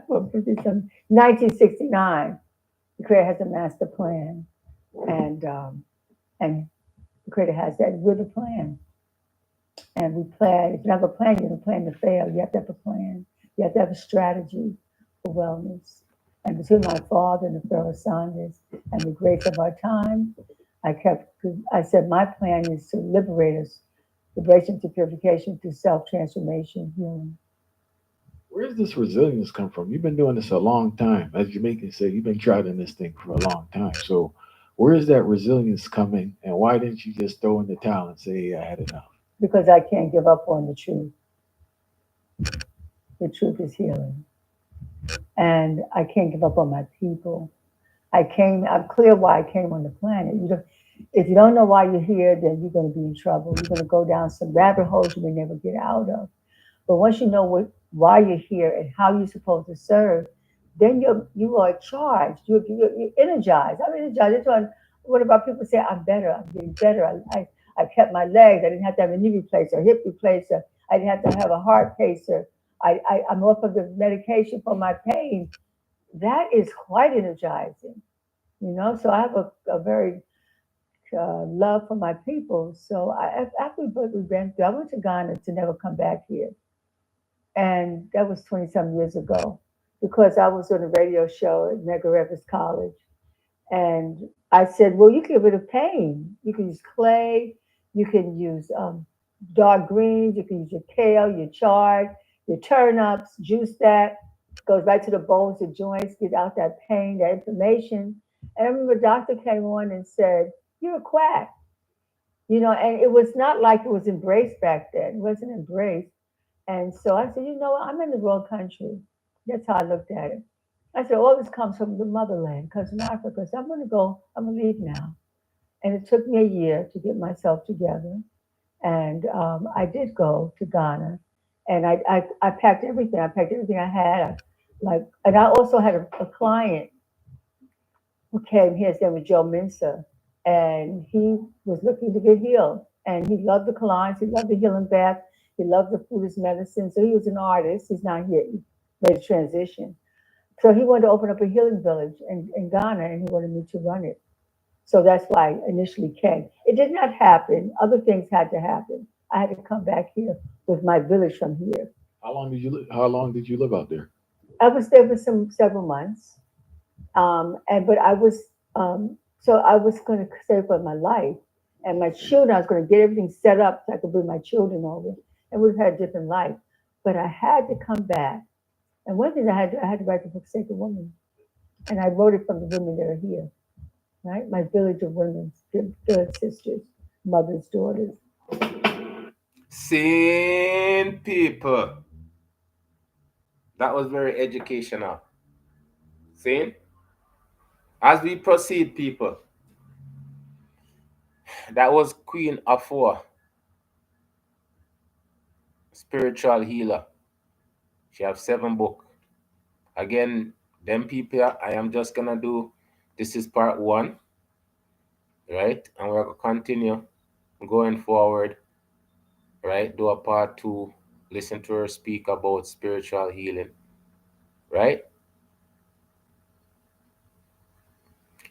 For 50 some, 1969, the Creator Has a Master Plan. And the Creator has that with a plan. And we plan, if you have a plan, you don't plan to fail. You have to have a plan. You have to have a strategy for wellness. And between my father and the Pharaoh Sanders and the grace of our time, I said, my plan is to liberate us, liberation to purification through self-transformation, healing. Where does this resilience come from? You've been doing this a long time. As Jamaicans say, you've been trotting this thing for a long time. So where is that resilience coming? And why didn't you just throw in the towel and say, hey, I had enough? Because I can't give up on the truth. The truth is healing. And I can't give up on my people. I'm clear why I came on the planet. If you don't know why you're here, then you're going to be in trouble. You're going to go down some rabbit holes you may never get out of. But once you know why you're here and how you're supposed to serve, then you are charged. You're energized. I'm energized. What about people say, I'm better, I'm getting better. I kept my legs. I didn't have to have a knee replacer, a hip replacer. I didn't have to have a heart pacer. I'm off of the medication for my pain. That is quite energizing, So I have a very love for my people. So after we went through, I went to Ghana to never come back here. And that was 20 some years ago because I was on a radio show at Medgar Evers College. And I said, well, you can get rid of pain. You can use clay, you can use dark greens, you can use your kale, your chard, your turnips, juice that, goes right to the bones, the joints, get out that pain, that inflammation. And I remember a doctor came on and said, you're a quack. And it was not like it was embraced back then. It wasn't embraced. And so I said, I'm in the wrong country. That's how I looked at it. I said, all this comes from the motherland, comes from Africa. So I'm going to go, I'm going to leave now. And it took me a year to get myself together. And I did go to Ghana. And I packed everything. I packed everything I had. And I also had a client who came here. His name was Joe Minsa. And he was looking to get healed. And he loved the clients. He loved the healing bath. He loved the food as medicine. So he was an artist. He's not here. He made a transition. So he wanted to open up a healing village in Ghana, and he wanted me to run it. So that's why I initially came. It did not happen. Other things had to happen. I had to come back here with my village from here. How long did you live out there? I was there for several months, and but I was so I was going to stay for my life and my children. I was going to get everything set up so I could bring my children over, and we've had a different life. But I had to come back. And one thing I had to write the book Sacred Woman, and I wrote it from the women that are here, right? My village of women, village sisters, mothers, daughters. Seeing people. That was very educational. Seeing? As we proceed, people, that was Queen Afua, spiritual healer. She have 7 books. Again, them people, I am just gonna do, this is part 1, right? And we're gonna continue going forward, right? Do a part 2, listen to her speak about spiritual healing, right?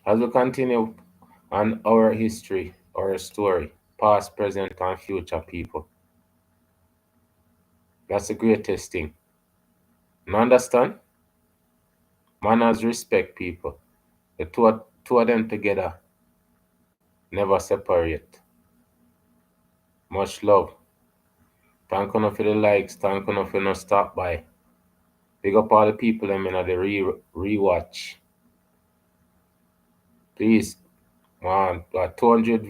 As we continue on our history, our story, past, present, and future, people. That's the greatest thing. You understand? Manners, respect, people. The two of them together never separate. Much love. Thank you for the likes. Thank you for no stop by. Big up all the people them in the rewatch. Please, man, 200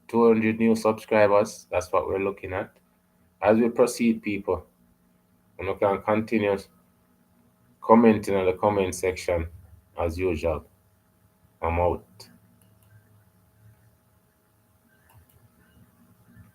200 new subscribers. That's what we're looking at. As we proceed, people, you can continue commenting in the comment section as usual. I'm out.